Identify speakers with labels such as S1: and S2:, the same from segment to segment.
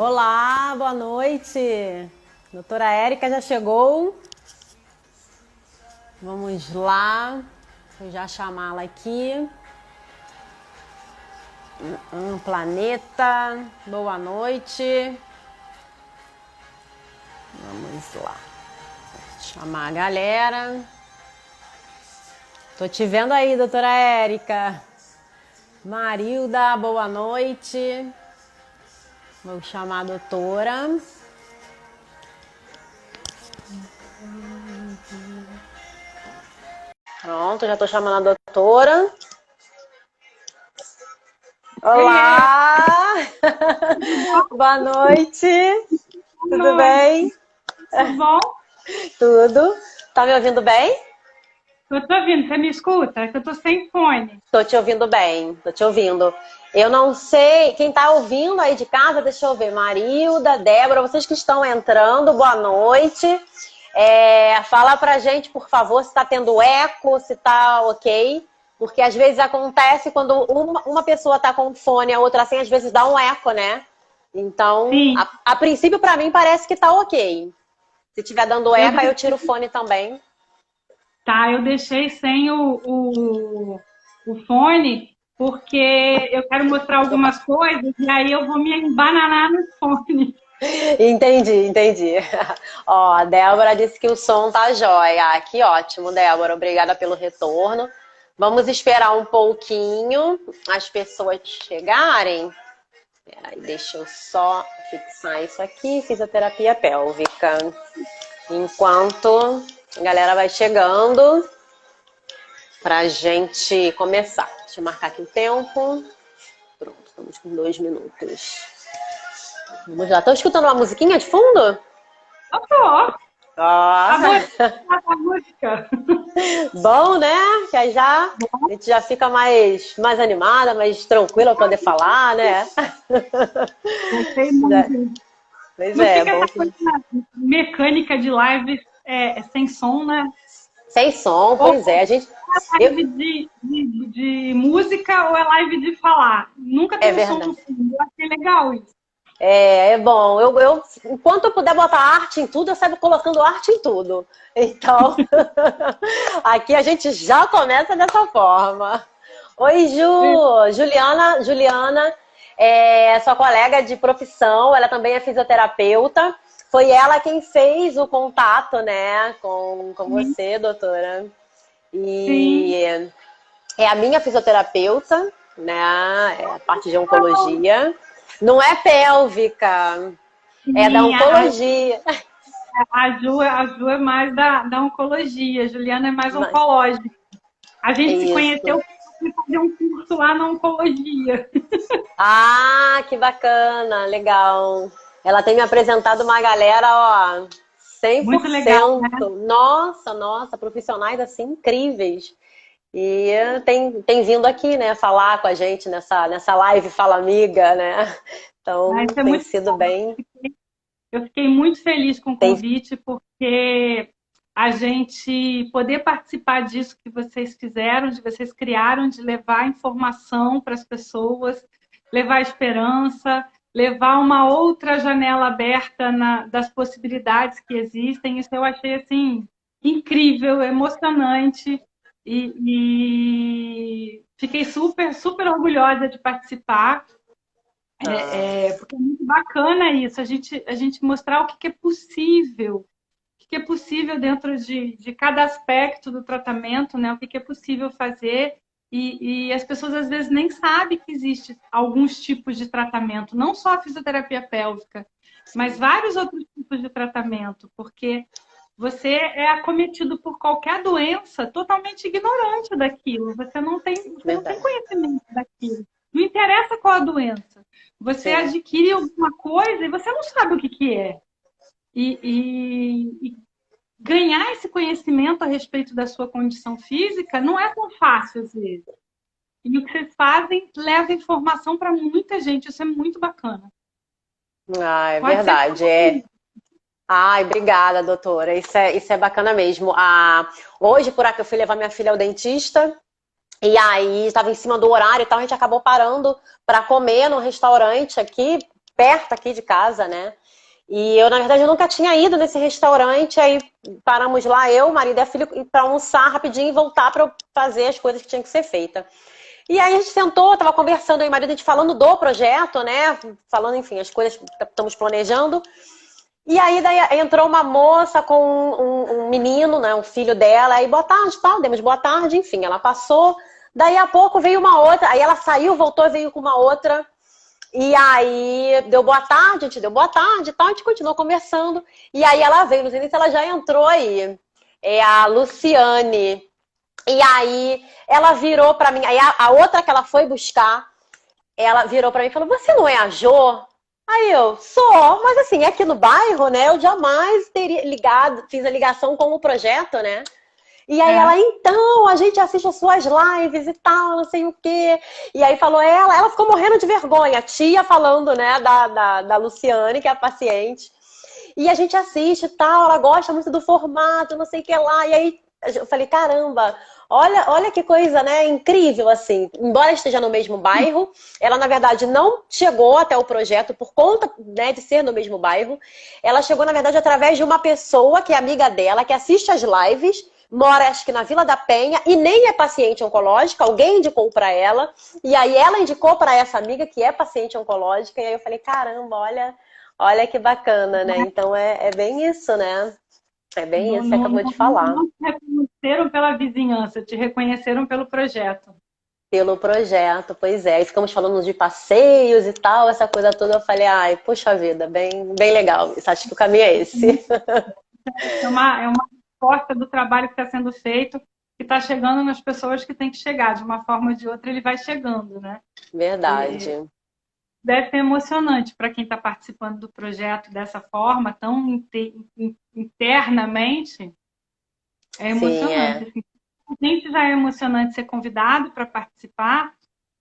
S1: Olá, boa noite. Doutora Érica já chegou. Vamos lá. Deixa eu já chamá-la aqui. Planeta, boa noite. Vamos lá. Vou chamar a galera. Tô te vendo aí, doutora Érica. Marilda, boa noite. Vou chamar a doutora. Pronto, já tô chamando a doutora. Olá! Boa noite! Tudo bem?
S2: Tudo bom?
S1: Tudo. Tá me ouvindo bem?
S2: Eu tô ouvindo, você me escuta? É que eu tô sem fone.
S1: Tô te ouvindo bem, tô te ouvindo. Eu não sei, quem tá ouvindo aí de casa, deixa eu ver. Marilda, Débora, vocês que estão entrando, boa noite. Fala pra gente, por favor, se tá tendo eco, se tá ok. Porque às vezes acontece quando uma pessoa tá com fone, a outra assim, às vezes dá um eco, né? Então,
S2: Sim,
S1: a princípio pra mim parece que tá ok. Se tiver dando
S2: eu,
S1: eco, aí eu
S2: de-
S1: tiro o fone também.
S2: tá, eu deixei sem o fone porque eu quero mostrar algumas coisas e aí eu vou me embananar no fone.
S1: Entendi. Ó, a Débora disse que o som tá jóia. Ah, que ótimo, Débora. Obrigada pelo retorno. Vamos esperar um pouquinho as pessoas chegarem. Peraí, deixa eu só fixar isso aqui. Fisioterapia pélvica. Enquanto a galera vai chegando pra gente começar. Deixa eu marcar aqui o tempo. Pronto, estamos com 2 minutos. Vamos lá. Estão escutando uma musiquinha de fundo?
S2: Eu tô, adorei
S1: Ó,
S2: a música.
S1: bom, né? Que aí já a gente já fica mais animada, mais tranquila para poder falar, né?
S2: Gostei
S1: Já-
S2: muito.
S1: Pois
S2: Não
S1: é,
S2: fica
S1: bom
S2: essa
S1: que
S2: coisa mecânica de live sem som, né?
S1: sem som,
S2: Ou
S1: pois é, a gente
S2: é
S1: eu
S2: live de música ou é live de falar. Nunca
S1: é
S2: tem um som no
S1: verdade.
S2: fundo. Eu achei legal isso.
S1: É bom. Enquanto eu puder botar arte em tudo, eu saio colocando arte em tudo. Então, aqui a gente já começa dessa forma. Oi, Juliana, sua colega de profissão, ela também é fisioterapeuta. Foi ela quem fez o contato, né, com
S2: Sim,
S1: você, doutora.
S2: sim.
S1: E é a minha fisioterapeuta, né, é a parte de oncologia. Não é pélvica, é da
S2: Sim,
S1: oncologia.
S2: a Ju é mais da oncologia, a Juliana é mais oncológica. A gente se conheceu
S1: Isso.
S2: porque eu fui fazer um curso lá na oncologia.
S1: Ah, que bacana, legal. Ela tem me apresentado uma galera, ó, cem por
S2: Muito legal, né?
S1: cento. Nossa, profissionais assim incríveis. E tem vindo aqui, né, falar com a gente nessa live Fala Amiga, né?
S2: Mas
S1: Então
S2: isso é
S1: tem
S2: muito
S1: sido
S2: bom.
S1: bem.
S2: Eu fiquei muito feliz com o
S1: Tem,
S2: convite, porque a gente poder participar disso que vocês fizeram, de vocês criaram, de levar informação para as pessoas, levar esperança, levar uma outra janela aberta das possibilidades que existem. Isso eu achei assim incrível, emocionante e fiquei super orgulhosa de participar.
S1: ah,
S2: Porque é muito bacana isso, a gente mostrar o que é possível, o que é possível dentro de cada aspecto do tratamento, né? O que é possível fazer. E as pessoas às vezes nem sabem que existe alguns tipos de tratamento, não só a fisioterapia pélvica, mas vários outros tipos de tratamento, porque você é acometido por qualquer doença totalmente ignorante daquilo. Você não tem
S1: verdade.
S2: conhecimento daquilo. Não interessa qual a doença. Você
S1: Sim.
S2: adquire alguma coisa e você não sabe o que é. E ganhar esse conhecimento a respeito da sua condição física não é tão fácil às vezes. E o que vocês fazem leva informação para muita gente. Isso é muito bacana.
S1: Ah, é
S2: Pode ser
S1: verdade. Ai, obrigada, doutora. Isso é bacana mesmo. Hoje, por aqui, eu fui levar minha filha ao dentista. E aí, estava em cima do horário e tal, a gente acabou parando para comer no restaurante aqui, perto aqui de casa, né? E eu, na verdade, eu nunca tinha ido nesse restaurante, aí paramos lá, eu, marido e a filha, para almoçar rapidinho e voltar para eu fazer as coisas que tinham que ser feitas. E aí a gente sentou, tava conversando, eu e o marido, a gente falando do projeto, né? Falando, enfim, as coisas que estamos planejando. E aí daí entrou uma moça com um menino, né? Um filho dela, aí boa tarde, tal, demos boa tarde, enfim, ela passou. Daí a pouco veio uma outra, aí ela saiu, voltou e veio com uma outra. E aí deu boa tarde, a gente deu boa tarde e tal, a gente continuou conversando. E aí ela veio, no início ela já entrou aí. É a Luciane. E aí ela virou pra mim, aí a outra que ela foi buscar, ela virou pra mim e falou, você não é a Jô? Aí eu, sou, mas assim, aqui no bairro, né, eu jamais teria ligado, fiz a ligação com o projeto, né? E aí ela, então, a gente assiste as suas lives e tal, não sei o quê. E aí falou ela ficou morrendo de vergonha, a tia falando, né, da Luciane, que é a paciente. E a gente assiste e tal, ela gosta muito do formato, não sei o que lá. E aí eu falei, caramba, olha que coisa, né, incrível, assim. Embora esteja no mesmo bairro, ela, na verdade, não chegou até o projeto por conta, né, de ser no mesmo bairro. Ela chegou, na verdade, através de uma pessoa que é amiga dela, que assiste as lives, mora, acho que na Vila da Penha, e nem é paciente oncológica, alguém indicou para ela, e aí ela indicou para essa amiga que é paciente oncológica, e aí eu falei, caramba, olha que bacana, né? Então é bem isso, né? É bem isso que você acabou de falar.
S2: Não te reconheceram pela vizinhança, te reconheceram pelo projeto.
S1: Pelo projeto, pois é. Aí ficamos falando de passeios e tal, essa coisa toda, eu falei, ai, puxa vida, bem legal. Acho que o caminho é esse.
S2: É uma resposta do trabalho que está sendo feito, que está chegando nas pessoas que tem que chegar. De uma forma ou de outra, ele vai chegando, né?
S1: Verdade.
S2: Deve ser emocionante para quem está participando do projeto dessa forma, tão internamente. É emocionante.
S1: Sim,
S2: A gente já é emocionante ser convidado para participar.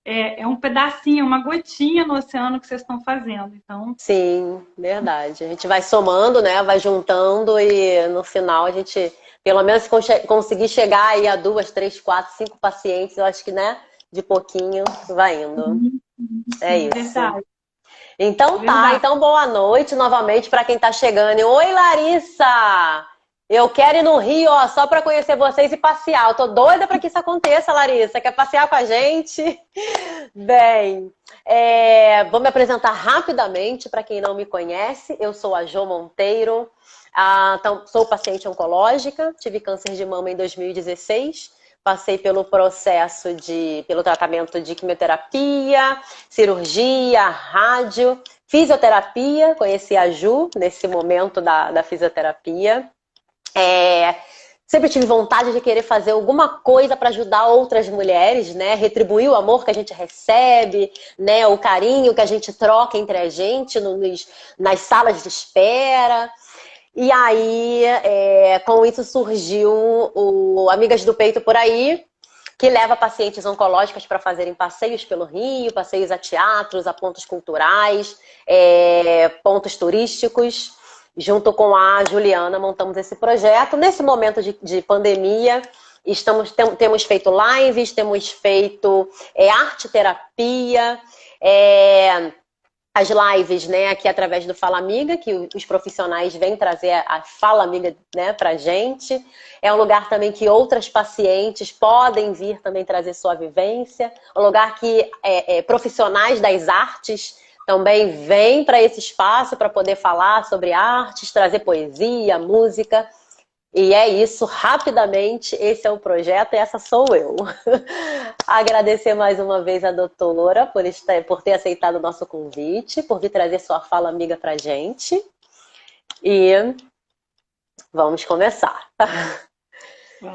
S2: É um pedacinho, uma gotinha no oceano que vocês estão fazendo. Então,
S1: sim, verdade. A gente vai somando, né? Vai juntando e no final a gente, pelo menos, conseguir chegar aí a 2, 3, 4, 5 pacientes, eu acho que, né? De pouquinho vai indo. É isso.
S2: verdade.
S1: Então tá, então boa noite novamente para quem tá chegando. Oi, Larissa! Eu quero ir no Rio, ó, só para conhecer vocês e passear. Eu tô doida para que isso aconteça, Larissa. Quer passear com a gente? Bem, vou me apresentar rapidamente para quem não me conhece. Eu sou a Jô Monteiro, então, sou paciente oncológica, tive câncer de mama em 2016. Passei pelo pelo tratamento de quimioterapia, cirurgia, rádio, fisioterapia, conheci a Ju nesse momento da fisioterapia. Sempre tive vontade de querer fazer alguma coisa para ajudar outras mulheres, né? Retribuir o amor que a gente recebe, né? O carinho que a gente troca entre a gente nas salas de espera. E aí, com isso surgiu o Amigas do Peito por Aí, que leva pacientes oncológicas para fazerem passeios pelo Rio, passeios a teatros, a pontos culturais, pontos turísticos. Junto com a Juliana, montamos esse projeto. Nesse momento de pandemia, temos feito lives, temos feito arte terapia, as lives, né, aqui através do Fala Amiga, que os profissionais vêm trazer a Fala Amiga, né, pra gente. É um lugar também que outras pacientes podem vir também trazer sua vivência. Um lugar que profissionais das artes também vêm para esse espaço para poder falar sobre artes, trazer poesia, música. E é isso, rapidamente, esse é o projeto e essa sou eu. Agradecer mais uma vez a doutora por ter aceitado o nosso convite, por vir trazer sua fala amiga pra gente. E vamos começar.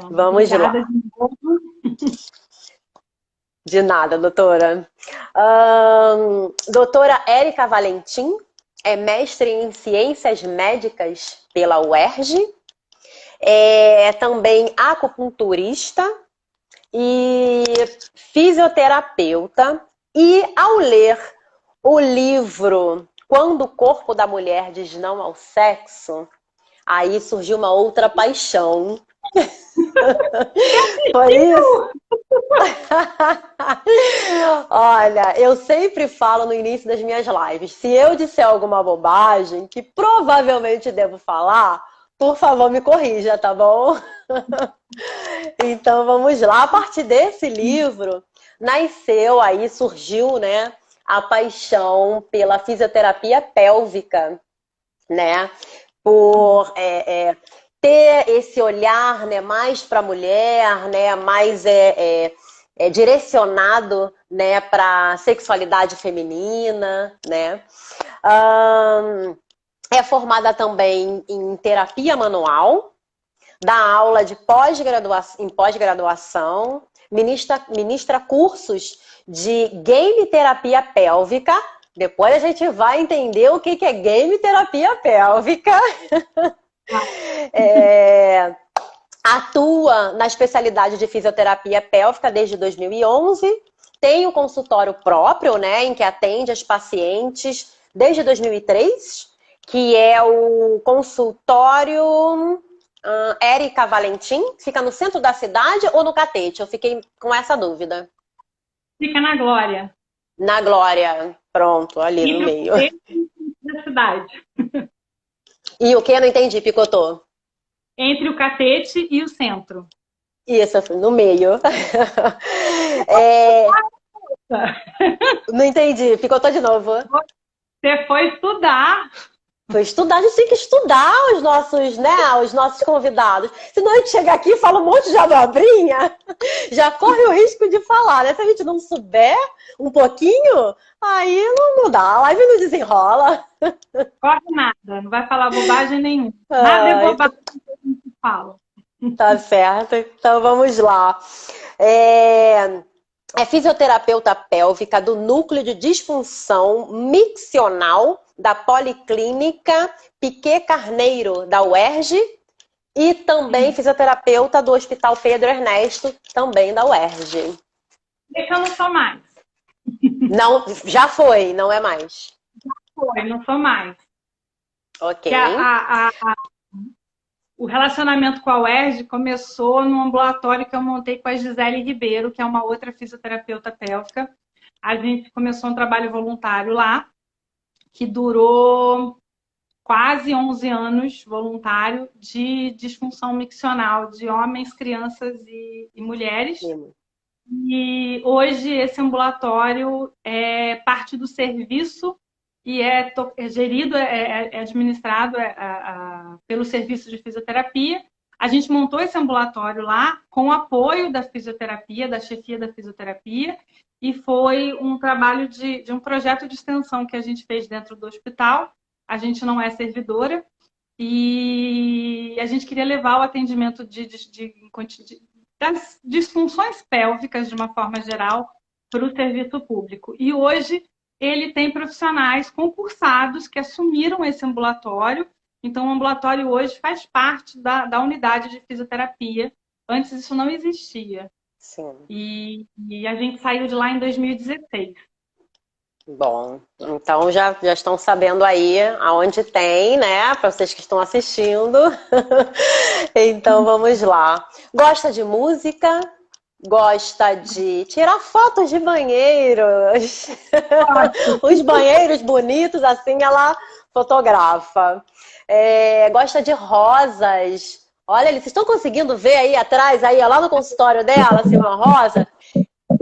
S1: Vamos lá. De nada, doutora. Doutora Érica Valentim é mestre em Ciências Médicas pela UERJ, é também acupunturista e fisioterapeuta. E ao ler o livro Quando o Corpo da Mulher Diz Não ao Sexo, aí surgiu uma outra paixão, Foi isso? Olha, eu sempre falo no início das minhas lives, se eu disser alguma bobagem, que provavelmente devo falar, por favor me corrija, tá bom? Então vamos lá. A partir desse livro, nasceu aí, surgiu, né, a paixão pela fisioterapia pélvica, né? Por ter esse olhar, né, mais para a mulher, né, mais direcionado, né, para sexualidade feminina, né? É formada também em terapia manual, dá aula de em pós-graduação, ministra cursos de game terapia pélvica. Depois a gente vai entender o que é game terapia pélvica. Atua na especialidade de fisioterapia pélvica desde 2011. Tem um consultório próprio, né, em que atende as pacientes desde 2003, que é o consultório Érica Valentim. Fica no centro da cidade ou no Catete? Eu fiquei com essa dúvida.
S2: Fica na Glória.
S1: Na Glória. Pronto, ali no meio.
S2: Da cidade.
S1: E o que? Não entendi, picotou.
S2: Entre o Catete e o centro.
S1: Isso, no meio. Não entendi, picotou de novo.
S2: Você foi estudar.
S1: Foi estudar, a gente tem que estudar os nossos convidados. Senão a gente chega aqui e fala um monte de abobrinha, já corre o risco de falar, né? Se a gente não souber um pouquinho, aí não dá, a live não desenrola.
S2: Corre nada, não vai falar bobagem nenhuma. Nada é bobagem que a gente fala.
S1: Tá certo, então vamos lá. É fisioterapeuta pélvica do Núcleo de Disfunção Miccional da Policlínica Piquet Carneiro, da UERJ, e também fisioterapeuta do Hospital Pedro Ernesto, também da UERJ.
S2: Esse eu não sou mais.
S1: Não, já foi, não é mais.
S2: Já foi, não sou mais.
S1: Ok.
S2: O relacionamento com a UERJ começou num ambulatório que eu montei com a Gisele Ribeiro, que é uma outra fisioterapeuta pélvica. A gente começou um trabalho voluntário lá, que durou quase 11 anos, voluntário, de disfunção miccional de homens, crianças e mulheres.
S1: Sim.
S2: E hoje esse ambulatório é parte do serviço e é gerido, é administrado pelo serviço de fisioterapia. A gente montou esse ambulatório lá com o apoio da fisioterapia, da chefia da fisioterapia, e foi um trabalho de um projeto de extensão que a gente fez dentro do hospital. A gente não é servidora e a gente queria levar o atendimento das disfunções pélvicas, de uma forma geral, para o serviço público. E hoje ele tem profissionais concursados que assumiram esse ambulatório. Então, o ambulatório hoje faz parte da unidade de fisioterapia. Antes isso não existia.
S1: Sim.
S2: E a gente saiu de lá em 2016.
S1: Bom, então já estão sabendo aí aonde tem, né? Para vocês que estão assistindo. Então vamos lá. Gosta de música? Gosta de tirar fotos de banheiros? Os banheiros bonitos, assim ela fotografa. Gosta de rosas? Olha, vocês estão conseguindo ver aí atrás, aí, ó, lá no consultório dela, assim, uma rosa?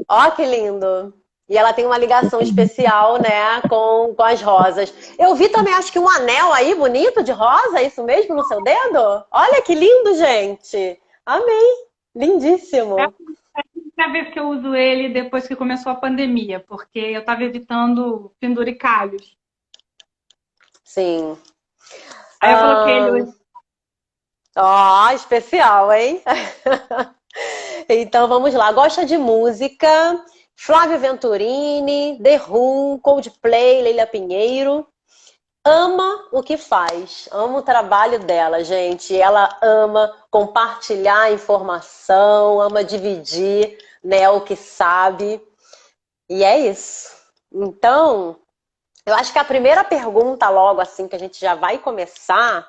S1: Ó, que lindo! E ela tem uma ligação especial, né, com as rosas. Eu vi também, acho que um anel aí bonito de rosa, é isso mesmo, no seu dedo? Olha que lindo, gente! Amei! Lindíssimo!
S2: É a vez que eu uso ele depois que começou a pandemia, porque eu estava evitando penduricalhos.
S1: Sim.
S2: Aí eu coloquei ele hoje.
S1: Ó, especial, hein? Então vamos lá. Gosta de música? Flávio Venturini, The Who, Coldplay, Leila Pinheiro. Ama o que faz, ama o trabalho dela, gente. Ela ama compartilhar informação, ama dividir, né, o que sabe. E é isso. Então, eu acho que a primeira pergunta logo assim que a gente já vai começar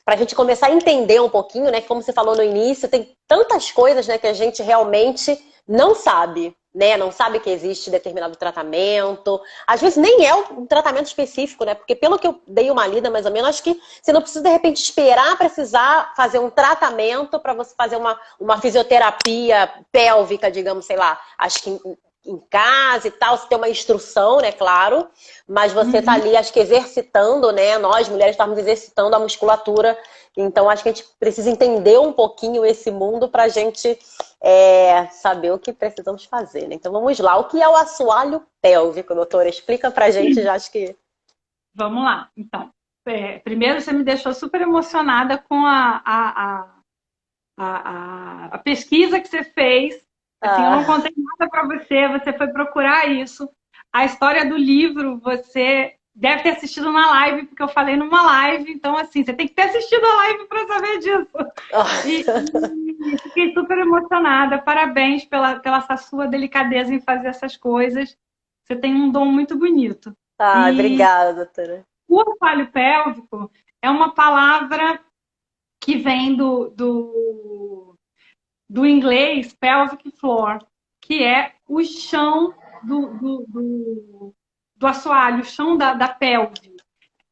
S1: para a gente começar a entender um pouquinho, né? Como você falou no início, tem tantas coisas, né, que a gente realmente não sabe, né? Não sabe que existe determinado tratamento. Às vezes nem é um tratamento específico, né? Porque pelo que eu dei uma lida, mais ou menos, acho que você não precisa, de repente, esperar precisar fazer um tratamento para você fazer uma fisioterapia pélvica, digamos, sei lá. Acho que em casa e tal, você tem uma instrução, né, claro, mas você tá ali, acho que exercitando, né, nós mulheres estamos exercitando a musculatura, então acho que a gente precisa entender um pouquinho esse mundo pra gente saber o que precisamos fazer, né? Então vamos lá, o que é o assoalho pélvico, doutora? Explica pra gente, já acho que...
S2: Vamos lá, então. Primeiro, você me deixou super emocionada com a pesquisa que você fez. Assim, eu não contei nada para você, você foi procurar isso. A história do livro, você deve ter assistido na live, porque eu falei numa live. Então, assim, você tem que ter assistido a live para saber disso. E fiquei super emocionada. Parabéns pela essa sua delicadeza em fazer essas coisas. Você tem um dom muito bonito.
S1: Obrigada, doutora.
S2: O assoalho pélvico é uma palavra que vem do inglês pelvic floor, que é o chão do assoalho, o chão da pelve.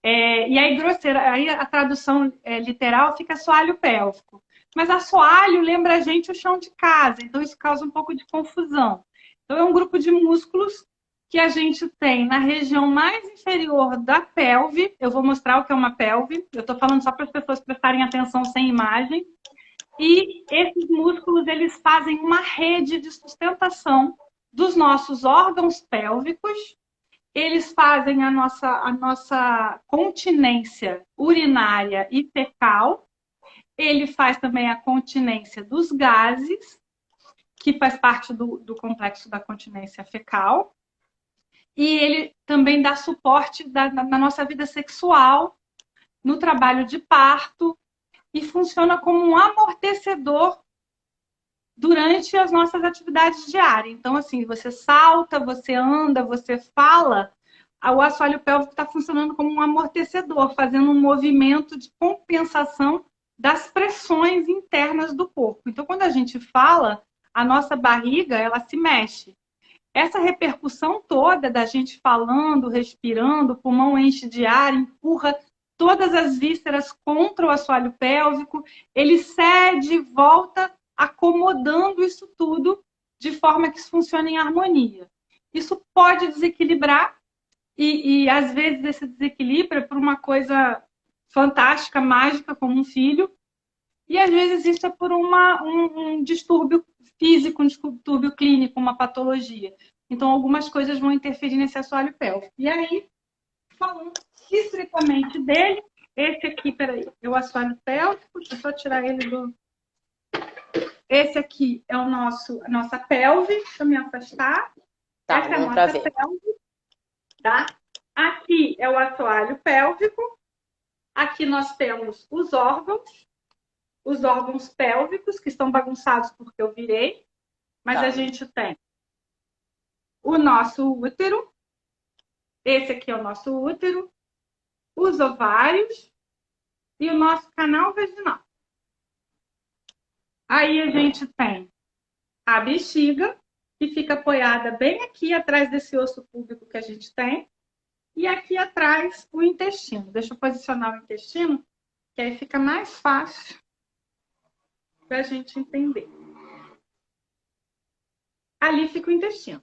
S2: E aí, grosseira, aí a tradução literal fica assoalho pélvico. Mas assoalho lembra a gente o chão de casa, então isso causa um pouco de confusão. Então, é um grupo de músculos que a gente tem na região mais inferior da pelve. Eu vou mostrar o que é uma pelve. Eu estou falando só para as pessoas prestarem atenção sem imagem. E esses músculos, eles fazem uma rede de sustentação dos nossos órgãos pélvicos. Eles fazem a nossa continência urinária e fecal. Ele faz também a continência dos gases, que faz parte do complexo da continência fecal. E ele também dá suporte na nossa vida sexual, no trabalho de parto, e funciona como um amortecedor durante as nossas atividades diárias. Então, assim, você salta, você anda, você fala, o assoalho pélvico está funcionando como um amortecedor, fazendo um movimento de compensação das pressões internas do corpo. Então, quando a gente fala, a nossa barriga, ela se mexe. Essa repercussão toda da gente falando, respirando, o pulmão enche de ar, empurra todas as vísceras contra o assoalho pélvico, ele cede e volta acomodando isso tudo de forma que isso funcione em harmonia. Isso pode desequilibrar e às vezes esse desequilíbrio é por uma coisa fantástica, mágica, como um filho, e às vezes isso é por um distúrbio físico, um distúrbio clínico, uma patologia. Então, algumas coisas vão interferir nesse assoalho pélvico. E aí, falando estritamente dele, esse aqui, peraí, é o assoalho pélvico, deixa eu só tirar ele do... Esse aqui é a nossa pelve, deixa eu me afastar.
S1: Tá,
S2: essa é a nossa pelve, tá? Aqui é o assoalho pélvico. Aqui nós temos os órgãos pélvicos, que estão bagunçados porque eu virei. Mas a gente tem o nosso útero. Esse aqui é o nosso útero. Os ovários e o nosso canal vaginal. Aí a gente tem a bexiga, que fica apoiada bem aqui atrás desse osso púbico que a gente tem. E aqui atrás o intestino. Deixa eu posicionar o intestino, que aí fica mais fácil para a gente entender. Ali fica o intestino.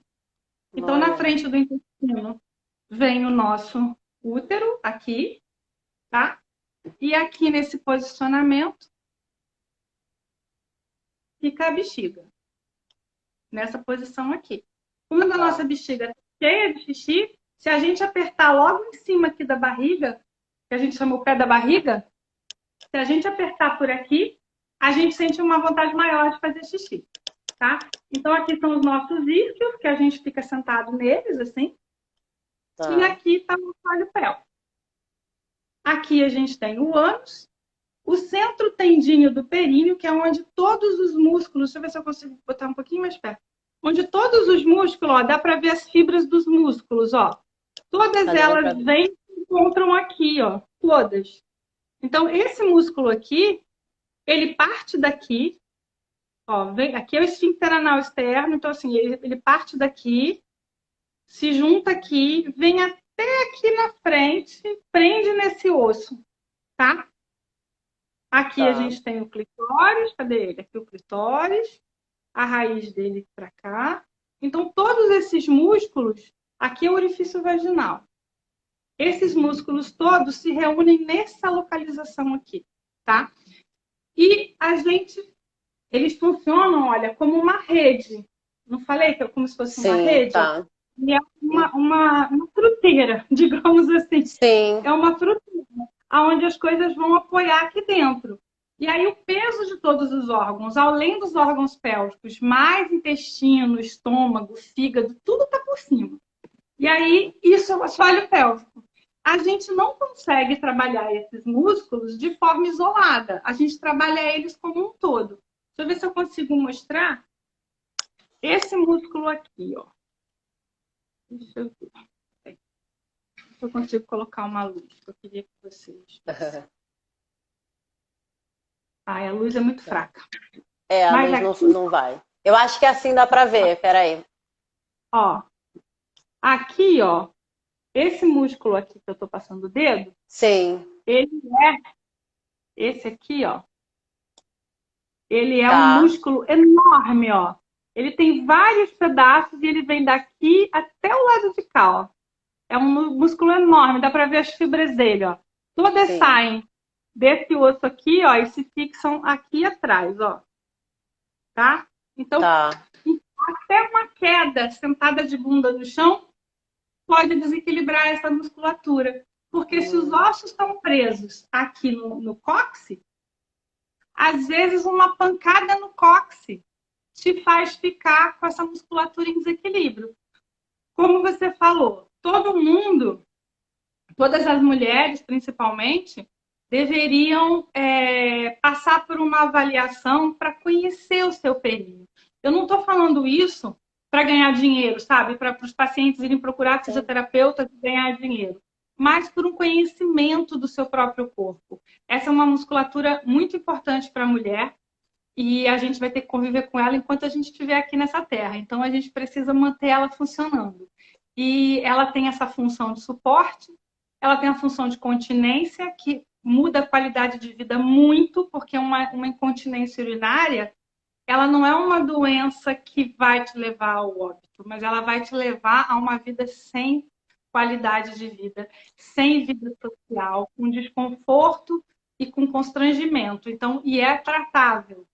S2: Então, na frente do intestino vem o nosso útero, aqui, tá? E aqui nesse posicionamento fica a bexiga. Nessa posição aqui. Como a nossa bexiga está cheia de xixi, se a gente apertar logo em cima aqui da barriga, que a gente chama o pé da barriga, se a gente apertar por aqui, a gente sente uma vontade maior de fazer xixi, tá? Então, aqui são os nossos isquios, que a gente fica sentado neles, assim. Tá. E aqui está o assoalho pélvico. Aqui a gente tem o ânus, o centro tendíneo do períneo, que é onde todos os músculos... Deixa eu ver se eu consigo botar um pouquinho mais perto. Onde todos os músculos, ó, dá para ver as fibras dos músculos, ó. Todas elas vêm e se encontram aqui, ó. Todas. Então, esse músculo aqui, ele parte daqui, ó, vem, aqui é o esfíncter anal externo, então assim, ele parte daqui, se junta aqui, vem até aqui na frente, prende nesse osso, tá? Aqui a
S1: Tá.
S2: gente tem o clitóris, cadê ele? Aqui o clitóris, a raiz dele para cá. Então, todos esses músculos, aqui é o orifício vaginal. Esses músculos todos se reúnem nessa localização aqui, tá? E eles funcionam, olha, como uma rede. Não falei que é como se fosse uma
S1: Sim,
S2: rede?
S1: tá.
S2: E é uma fruteira, digamos assim.
S1: Sim.
S2: É uma fruteira, onde as coisas vão apoiar aqui dentro. E aí o peso de todos os órgãos, além dos órgãos pélvicos, mais intestino, estômago, fígado, tudo está por cima. E aí isso é o assoalho pélvico. A gente não consegue trabalhar esses músculos de forma isolada. A gente trabalha eles como um todo. Deixa eu ver se eu consigo mostrar esse músculo aqui, ó. Deixa eu ver. Se eu consigo colocar uma luz, que eu queria que vocês vissem. Ai, a luz é muito fraca.
S1: É, a
S2: Mas
S1: luz
S2: aqui,
S1: não vai. Eu acho que assim dá pra ver. Peraí.
S2: ó. Aqui, ó. Esse músculo aqui que eu tô passando o dedo,
S1: Sim.
S2: ele é esse aqui, ó. Ele é um
S1: Tá.
S2: músculo enorme, ó. Ele tem vários pedaços e ele vem daqui até o lado de cá, ó. É um músculo enorme, dá pra ver as fibras dele, ó. Todas
S1: Sim.
S2: saem desse osso aqui, ó, e se fixam aqui atrás, ó. Tá? Então,
S1: Tá.
S2: até uma queda sentada de bunda no chão pode desequilibrar essa musculatura. Porque se os ossos estão presos aqui no cóccix, às vezes uma pancada no cóccix te faz ficar com essa musculatura em desequilíbrio. Como você falou, todo mundo, todas as mulheres principalmente, deveriam passar por uma avaliação para conhecer o seu período. Eu não estou falando isso para ganhar dinheiro, sabe? Para os pacientes irem procurar fisioterapeuta e ganhar dinheiro, mas por um conhecimento do seu próprio corpo. Essa é uma musculatura muito importante para a mulher e a gente vai ter que conviver com ela enquanto a gente estiver aqui nessa terra. Então, a gente precisa manter ela funcionando. E ela tem essa função de suporte, ela tem a função de continência, que muda a qualidade de vida muito, porque uma incontinência urinária, ela não é uma doença que vai te levar ao óbito, mas ela vai te levar a uma vida sem qualidade de vida, sem vida social, com desconforto e com constrangimento. Então, e é tratável.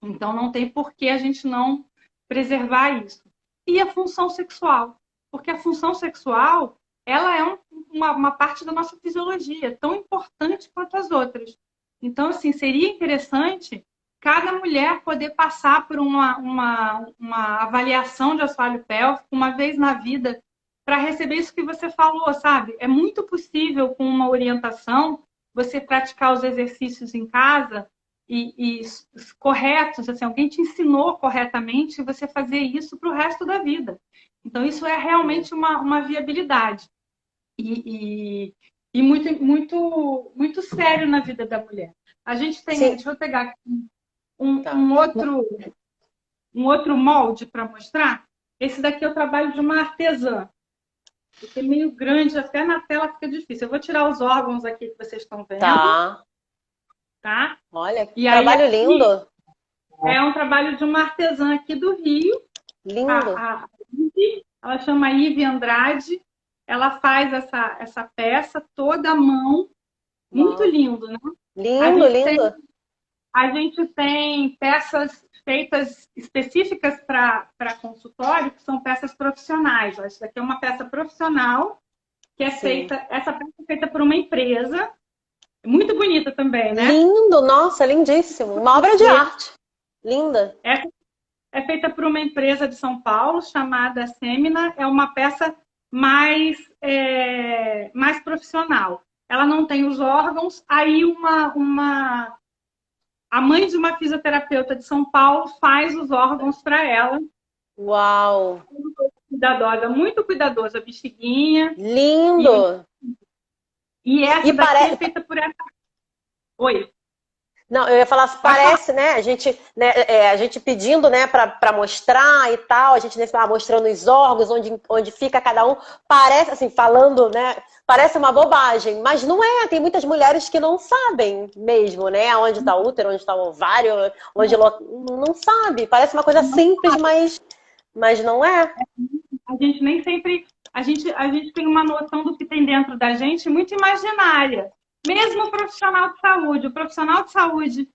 S2: Então, não tem por que a gente não preservar isso. E a função sexual. Porque a função sexual, ela é uma parte da nossa fisiologia, tão importante quanto as outras. Então, assim, seria interessante cada mulher poder passar por uma avaliação de assoalho pélvico uma vez na vida para receber isso que você falou, sabe? É muito possível, com uma orientação, você praticar os exercícios em casa e corretos, assim, alguém te ensinou corretamente você fazer isso para o resto da vida. Então, isso é realmente uma viabilidade e muito, muito, muito sério na vida da mulher. A gente tem,
S1: Sim.
S2: deixa eu pegar aqui
S1: Tá.
S2: um outro molde para mostrar. Esse daqui é o trabalho de uma artesã. Porque é meio grande, até na tela fica difícil. Eu vou tirar os órgãos aqui que vocês estão vendo.
S1: Tá.
S2: Tá?
S1: Olha, que
S2: E
S1: trabalho
S2: aí,
S1: lindo.
S2: é um trabalho de uma artesã aqui do Rio.
S1: Lindo.
S2: Ela chama Ive Andrade. Ela faz essa peça toda à mão. Muito lindo, né?
S1: Lindo, lindo.
S2: A gente tem peças feitas específicas para consultório, que são peças profissionais. Essa daqui é uma peça profissional, que é feita. Essa peça é feita por uma empresa. Muito bonita também, né?
S1: Lindo, nossa, lindíssimo. Uma obra de arte. Linda.
S2: Essa é feita por uma empresa de São Paulo chamada Semina. É uma peça mais profissional. Ela não tem os órgãos. Aí a mãe de uma fisioterapeuta de São Paulo faz os órgãos para ela.
S1: Uau!
S2: Cuidadosa, muito cuidadosa, bexiguinha.
S1: Lindo!
S2: E essa daqui é feita por essa. Oi.
S1: Não, eu ia falar,
S2: Pode falar.
S1: parece, né, a gente pedindo, né, para mostrar e tal, a gente mostrando os órgãos, onde fica cada um, parece, assim, falando, né, parece uma bobagem, mas não é, tem muitas mulheres que não sabem mesmo, né, onde está o útero, onde está o ovário, não sabe, parece uma coisa simples, mas não é.
S2: A gente nem sempre. A gente tem uma noção do que tem dentro da gente muito imaginária. Mesmo o profissional de saúde. O profissional de saúde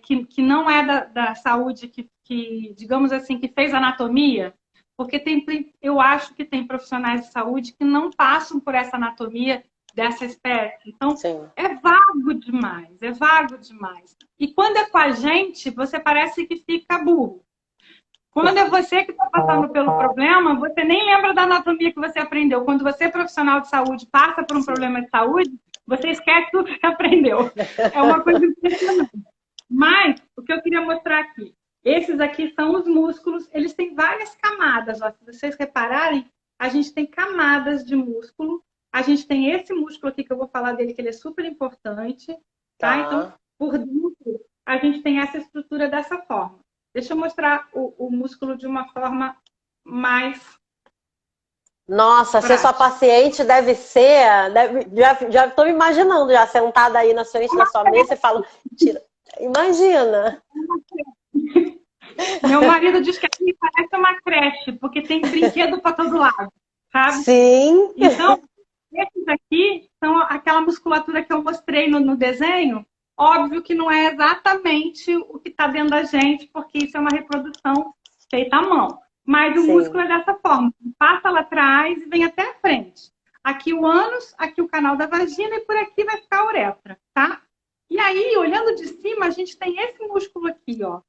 S2: que não é da saúde, digamos assim, que fez anatomia, porque eu acho que tem profissionais de saúde que não passam por essa anatomia dessa espécie. Então,
S1: Sim.
S2: é vago demais, é vago demais. E quando é com a gente, você parece que fica burro. Quando é você que está passando pelo problema, você nem lembra da anatomia que você aprendeu. Quando você, profissional de saúde, passa por um problema de saúde, você esquece tudo que aprendeu. É uma coisa impressionante. Mas, o que eu queria mostrar aqui, esses aqui são os músculos, eles têm várias camadas. Ó. Se vocês repararem, a gente tem camadas de músculo. A gente tem esse músculo aqui que eu vou falar dele, que ele é super importante. Tá? Então, por dentro, a gente tem essa estrutura dessa forma. Deixa eu mostrar o músculo de uma forma mais.
S1: Nossa, ser sua paciente deve ser. Já estou me imaginando, já sentada aí na frente da sua mesa e falo, tira. Imagina!
S2: Meu marido diz que aqui parece uma creche, porque tem brinquedo para todo lado, sabe?
S1: Sim!
S2: Então, esses aqui são aquela musculatura que eu mostrei no desenho. Óbvio que não é exatamente o que está dentro da gente, porque isso é uma reprodução feita à mão. Mas o músculo é dessa forma. Passa lá atrás e vem até a frente. Aqui o ânus, aqui o canal da vagina e por aqui vai ficar a uretra, tá? E aí, olhando de cima, a gente tem esse músculo aqui, ó,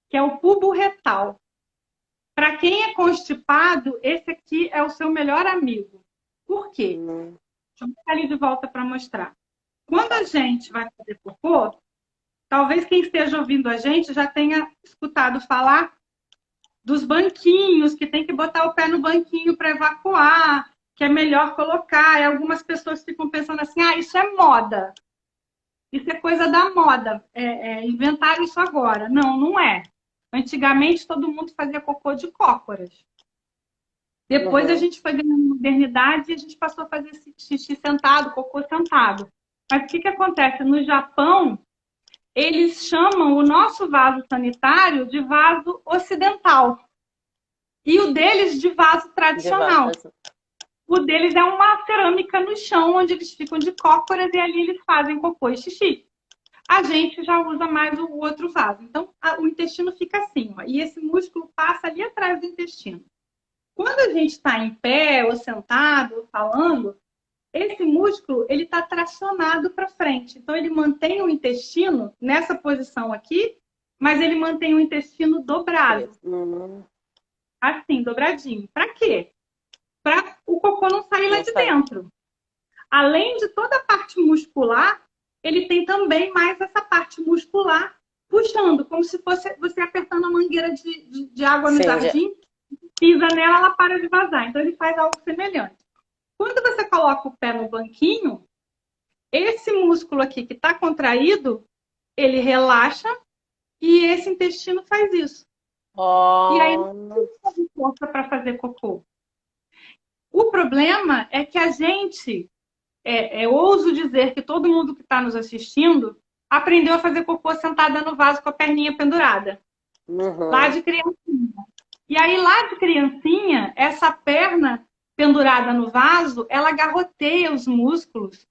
S2: que é o pubo retal. Para quem é constipado, esse aqui é o seu melhor amigo. Por quê? Deixa eu botar ali de volta para mostrar. Quando a gente vai fazer cocô, talvez quem esteja ouvindo a gente já tenha escutado falar dos banquinhos, que tem que botar o pé no banquinho para evacuar, que é melhor colocar. E algumas pessoas ficam pensando assim, isso é moda. Isso é coisa da moda. Inventaram isso agora. Não, não é. Antigamente todo mundo fazia cocô de cócoras. Depois a gente foi ganhando modernidade e a gente passou a fazer xixi sentado, cocô sentado. Mas o que acontece? No Japão, eles chamam o nosso vaso sanitário de vaso ocidental. E o deles de vaso tradicional. O deles é uma cerâmica no chão, onde eles ficam de cócoras e ali eles fazem cocô e xixi. A gente já usa mais o outro vaso. Então, o intestino fica assim, ó, e esse músculo passa ali atrás do intestino. Quando a gente está em pé, ou sentado, ou falando, esse músculo ele está tracionado para frente. Então, ele mantém o intestino nessa posição aqui, mas ele mantém o intestino dobrado. Assim, dobradinho. Para quê? Para o cocô não sair lá de dentro. Além de toda a parte muscular, ele tem também mais essa parte muscular puxando, como se fosse você apertando a mangueira de água no jardim, pisa nela, ela para de vazar. Então, ele faz algo semelhante. Quando você coloca o pé no banquinho, esse músculo aqui que está contraído, ele relaxa e esse intestino faz isso. E aí, não tem força para fazer cocô. O problema é que a gente, ouso dizer que todo mundo que está nos assistindo aprendeu a fazer cocô sentada no vaso com a perninha pendurada. Lá de criancinha. E aí, lá de criancinha, essa perna pendurada no vaso, ela garroteia os músculos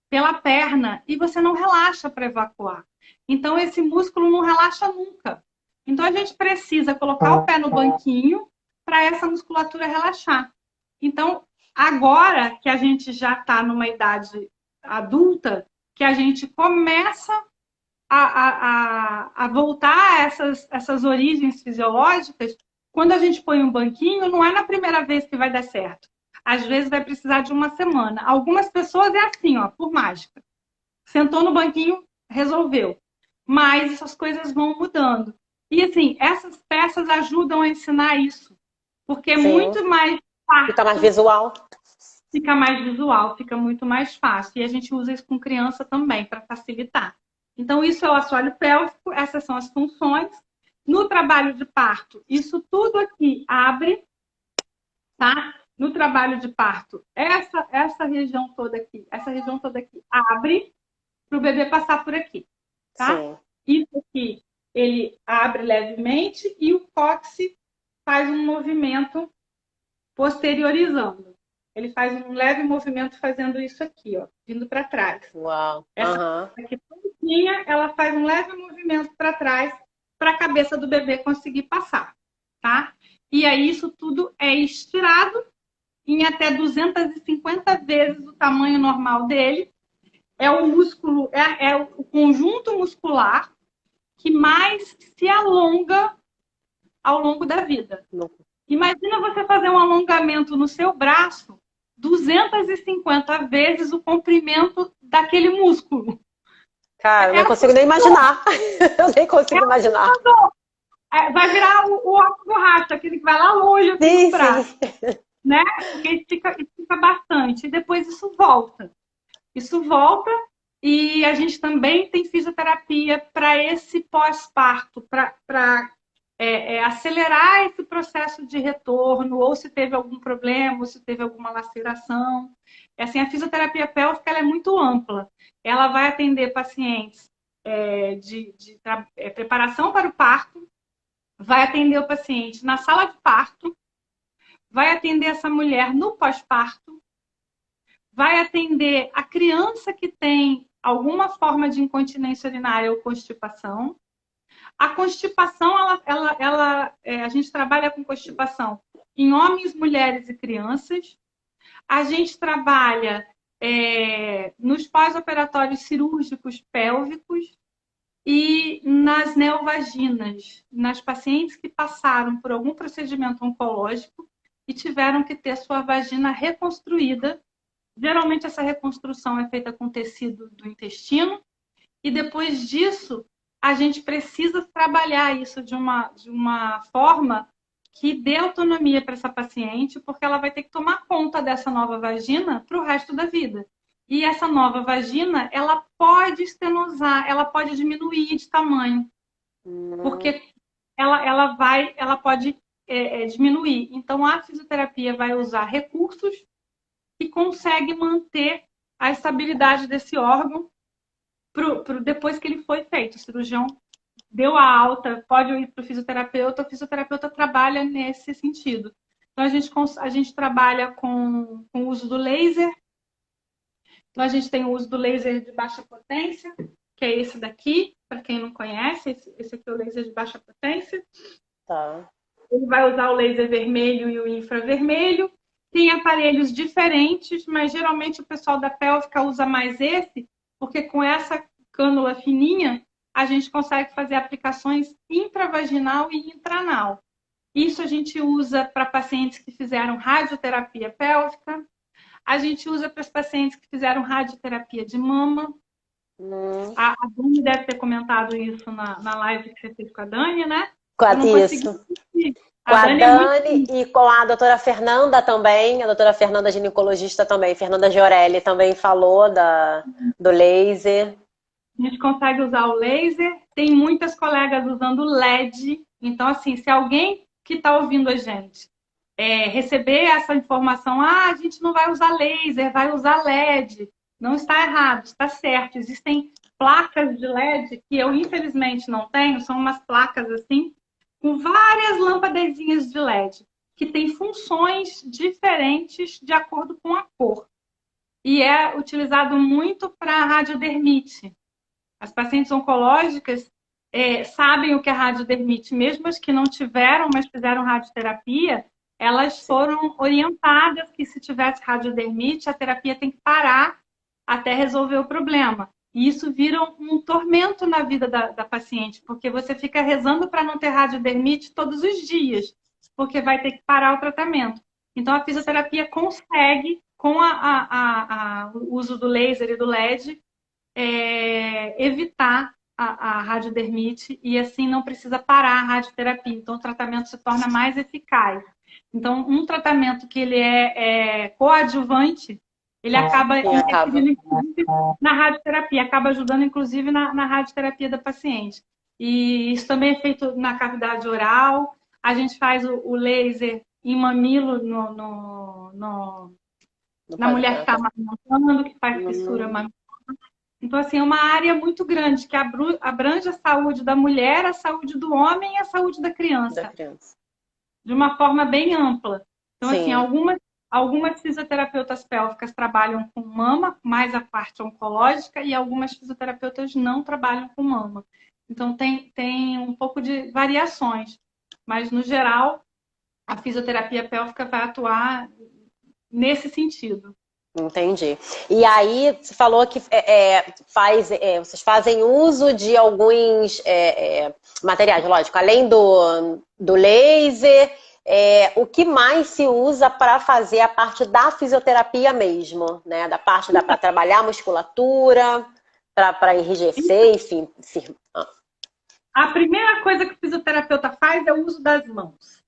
S2: pela perna e você não relaxa para evacuar. Então, esse músculo não relaxa nunca. Então, a gente precisa colocar o pé no banquinho para essa musculatura relaxar. Então, agora que a gente já está numa idade adulta, que a gente começa a voltar a essas origens fisiológicas, quando a gente põe um banquinho, não é na primeira vez que vai dar certo. Às vezes vai precisar de uma semana. Algumas pessoas é assim, ó, por mágica. Sentou no banquinho, resolveu. Mas essas coisas vão mudando. E assim, essas peças ajudam a ensinar isso. Porque é muito mais fácil.
S1: Fica mais visual.
S2: fica mais visual, fica muito mais fácil. E a gente usa isso com criança também, para facilitar. Então, isso é o assoalho pélvico, essas são as funções. No trabalho de parto, isso tudo aqui abre, tá? No trabalho de parto, essa região toda aqui, abre para o bebê passar por aqui, tá?
S1: Sim.
S2: Isso aqui, ele abre levemente e o cóccix faz um movimento posteriorizando. Ele faz um leve movimento fazendo isso aqui, ó, vindo para trás.
S1: Uau.
S2: Essa aqui todinha, ela faz um leve movimento para trás para a cabeça do bebê conseguir passar, tá? E aí isso tudo é estirado em até 250 vezes o tamanho normal dele. É o músculo, é o conjunto muscular que mais se alonga ao longo da vida. Imagina você fazer um alongamento no seu braço 250 vezes o comprimento daquele músculo.
S1: Cara, eu não consigo nem imaginar. Eu nem consigo imaginar.
S2: Vai virar o óculos borracha, aquele que vai lá longe assim no braço. Né? Porque estica bastante. E depois isso volta. Isso volta e a gente também tem fisioterapia para esse pós-parto, para acelerar esse processo de retorno, ou se teve algum problema, ou se teve alguma laceração. Assim, a fisioterapia pélvica ela é muito ampla. Ela vai atender pacientes de preparação para o parto, vai atender o paciente na sala de parto, vai atender essa mulher no pós-parto, vai atender a criança que tem alguma forma de incontinência urinária ou constipação. A constipação, a gente trabalha com constipação em homens, mulheres e crianças. A gente trabalha nos pós-operatórios cirúrgicos pélvicos e nas neovaginas, nas pacientes que passaram por algum procedimento oncológico e tiveram que ter sua vagina reconstruída. Geralmente essa reconstrução é feita com tecido do intestino e depois disso a gente precisa trabalhar isso de uma forma que dê autonomia para essa paciente, porque ela vai ter que tomar conta dessa nova vagina para o resto da vida. E essa nova vagina, ela pode estenosar, ela pode diminuir de tamanho, porque ela pode diminuir. Então, a fisioterapia vai usar recursos que conseguem manter a estabilidade desse órgão depois que ele foi feito. O cirurgião deu a alta, pode ir para o fisioterapeuta trabalha nesse sentido. Então, a gente trabalha com o uso do laser. Então, a gente tem o uso do laser de baixa potência, que é esse daqui, para quem não conhece, esse aqui é o laser de baixa potência.
S1: Tá.
S2: Ele vai usar o laser vermelho e o infravermelho. Tem aparelhos diferentes, mas geralmente o pessoal da pélvica usa mais esse, porque com essa cânula fininha, a gente consegue fazer aplicações intravaginal e intranal. Isso a gente usa para pacientes que fizeram radioterapia pélvica. A gente usa para os pacientes que fizeram radioterapia de mama. A Dani deve ter comentado isso na live que você fez com a Dani, né?
S1: Isso. Com a Dani e com a doutora Fernanda também, a doutora Fernanda ginecologista também, Fernanda Giorelli também falou do laser.
S2: A gente consegue usar o laser, tem muitas colegas usando LED, então assim, se alguém que está ouvindo a gente receber essa informação, a gente não vai usar laser, vai usar LED, não está errado, está certo, existem placas de LED que eu infelizmente não tenho, são umas placas assim, com várias lâmpadazinhas de LED, que têm funções diferentes de acordo com a cor. E é utilizado muito para radiodermite. As pacientes oncológicas sabem o que é radiodermite, mesmo as que não tiveram, mas fizeram radioterapia, elas foram orientadas que se tivesse radiodermite, a terapia tem que parar até resolver o problema. E isso vira um tormento na vida da paciente, porque você fica rezando para não ter radiodermite todos os dias, porque vai ter que parar o tratamento. Então, a fisioterapia consegue, com o uso do laser e do LED, evitar a radiodermite e assim não precisa parar a radioterapia. Então, o tratamento se torna mais eficaz. Então, um tratamento que ele é coadjuvante, ele acaba
S1: Sim, acaba.
S2: interferindo, inclusive, na radioterapia, acaba ajudando, inclusive, na radioterapia da paciente. E isso também é feito na cavidade oral. A gente faz o laser em mamilo
S1: Não
S2: na
S1: pode
S2: mulher que está
S1: colocar.
S2: amamentando, que faz fissura
S1: Hum,
S2: mamilar. Então, assim, é uma área muito grande que abrange a saúde da mulher, a saúde do homem e a saúde da
S1: da
S2: criança,
S1: criança.
S2: de uma forma bem ampla. Então, assim,
S1: Sim,
S2: algumas fisioterapeutas pélvicas trabalham com mama, mais a parte oncológica, e algumas fisioterapeutas não trabalham com mama. Então, tem um pouco de variações. Mas, no geral, a fisioterapia pélvica vai atuar nesse sentido.
S1: entendi. E aí, você falou que vocês fazem uso de alguns materiais, lógico, além do laser, o que mais se usa para fazer a parte da fisioterapia mesmo, né? Da parte para trabalhar a musculatura, para enrijecer, enfim.
S2: A primeira coisa que o fisioterapeuta faz é o uso das mãos.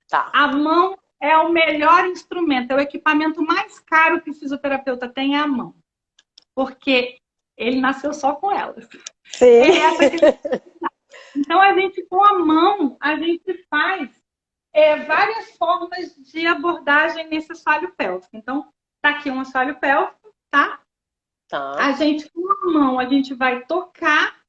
S1: Tá.
S2: A mão é o melhor instrumento, é o equipamento mais caro que o fisioterapeuta tem é a mão. Porque ele nasceu só com elas.
S1: Sim.
S2: É essa que ele... Então, a gente, com a mão, a gente faz várias formas de abordagem nesse assoalho pélvico. Então, tá aqui um assoalho pélvico, tá?
S1: Tá.
S2: A gente, com a mão, a gente vai tocar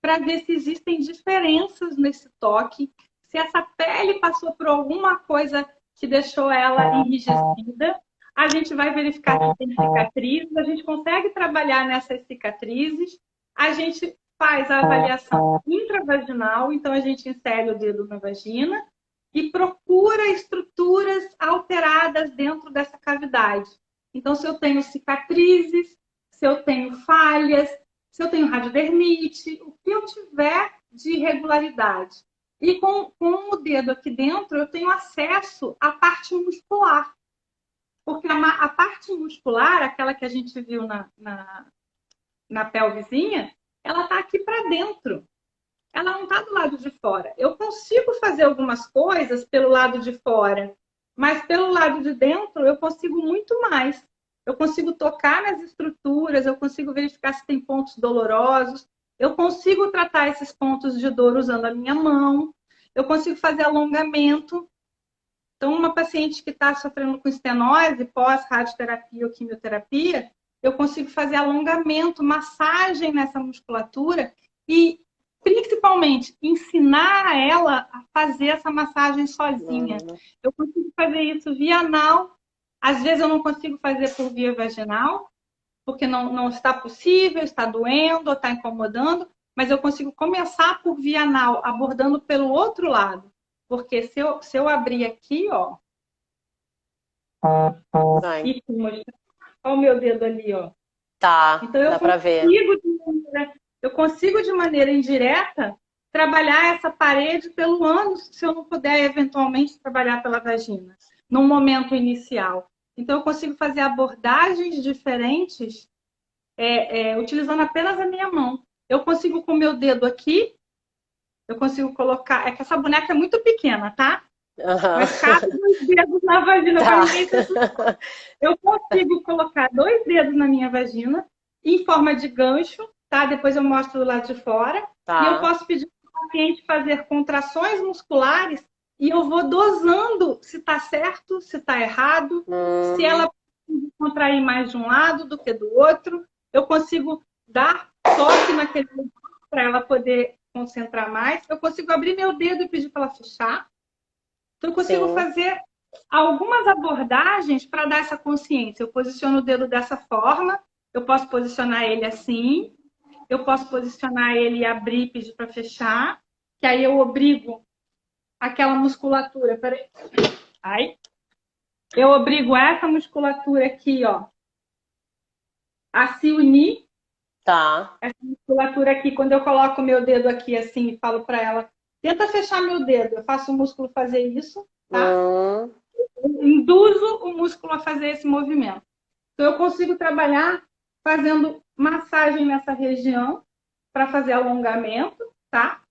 S2: para ver se existem diferenças nesse toque, se essa pele passou por alguma coisa que deixou ela enrijecida. A gente vai verificar se tem cicatrizes, a gente consegue trabalhar nessas cicatrizes. A gente faz a avaliação intravaginal, então a gente insere o dedo na vagina e procura estruturas alteradas dentro dessa cavidade. Então, se eu tenho cicatrizes, se eu tenho falhas, se eu tenho radiodermite, o que eu tiver de irregularidade. E com o dedo aqui dentro, eu tenho acesso à parte muscular. Porque a parte muscular, aquela que a gente viu na pelvizinha, ela está aqui para dentro. Ela não está do lado de fora. Eu consigo fazer algumas coisas pelo lado de fora, mas pelo lado de dentro eu consigo muito mais. Eu consigo tocar nas estruturas, eu consigo verificar se tem pontos dolorosos, eu consigo tratar esses pontos de dor usando a minha mão, eu consigo fazer alongamento. Então, uma paciente que está sofrendo com estenose, pós-radioterapia ou quimioterapia, eu consigo fazer alongamento, massagem nessa musculatura e, principalmente, ensinar a ela a fazer essa massagem sozinha. Eu consigo fazer isso via anal. Às vezes eu não consigo fazer por via vaginal, porque não está possível, está doendo ou está incomodando, mas eu consigo começar por via anal, abordando pelo outro lado. Porque se eu abrir aqui, ó,
S1: Vai.
S2: e olha o meu dedo ali, ó.
S1: Tá,
S2: Então
S1: dá pra ver.
S2: eu consigo de maneira indireta trabalhar essa parede pelo ânus, se eu não puder eventualmente trabalhar pela vagina, num momento inicial. Então eu consigo fazer abordagens diferentes utilizando apenas a minha mão. Eu consigo com o meu dedo aqui, eu consigo colocar. É que essa boneca é muito pequena, tá? Mas cabe 2 dedos na vagina
S1: Tá.
S2: para ninguém se assustar. Eu consigo colocar 2 dedos na minha vagina em forma de gancho, tá? Depois eu mostro do lado de fora.
S1: Tá.
S2: E eu posso pedir para o paciente fazer contrações musculares e eu vou dosando se está certo, se está errado, se ela precisa contrair mais de um lado do que do outro. Eu consigo dar toque naquele lugar para ela poder concentrar mais. Eu consigo abrir meu dedo e pedir para ela fechar. Então, eu consigo fazer algumas abordagens para dar essa consciência. Eu posiciono o dedo dessa forma, eu posso posicionar ele assim, eu posso posicionar ele e abrir e pedir para fechar, que aí eu obrigo aquela musculatura. Peraí. Ai. Eu obrigo essa musculatura aqui, ó, a se unir.
S1: Tá.
S2: Essa musculatura aqui, quando eu coloco o meu dedo aqui assim e falo para ela, tenta fechar meu dedo, eu faço o músculo fazer isso, tá? Induzo o músculo a fazer esse movimento. Então, eu consigo trabalhar fazendo massagem nessa região para fazer alongamento, tá?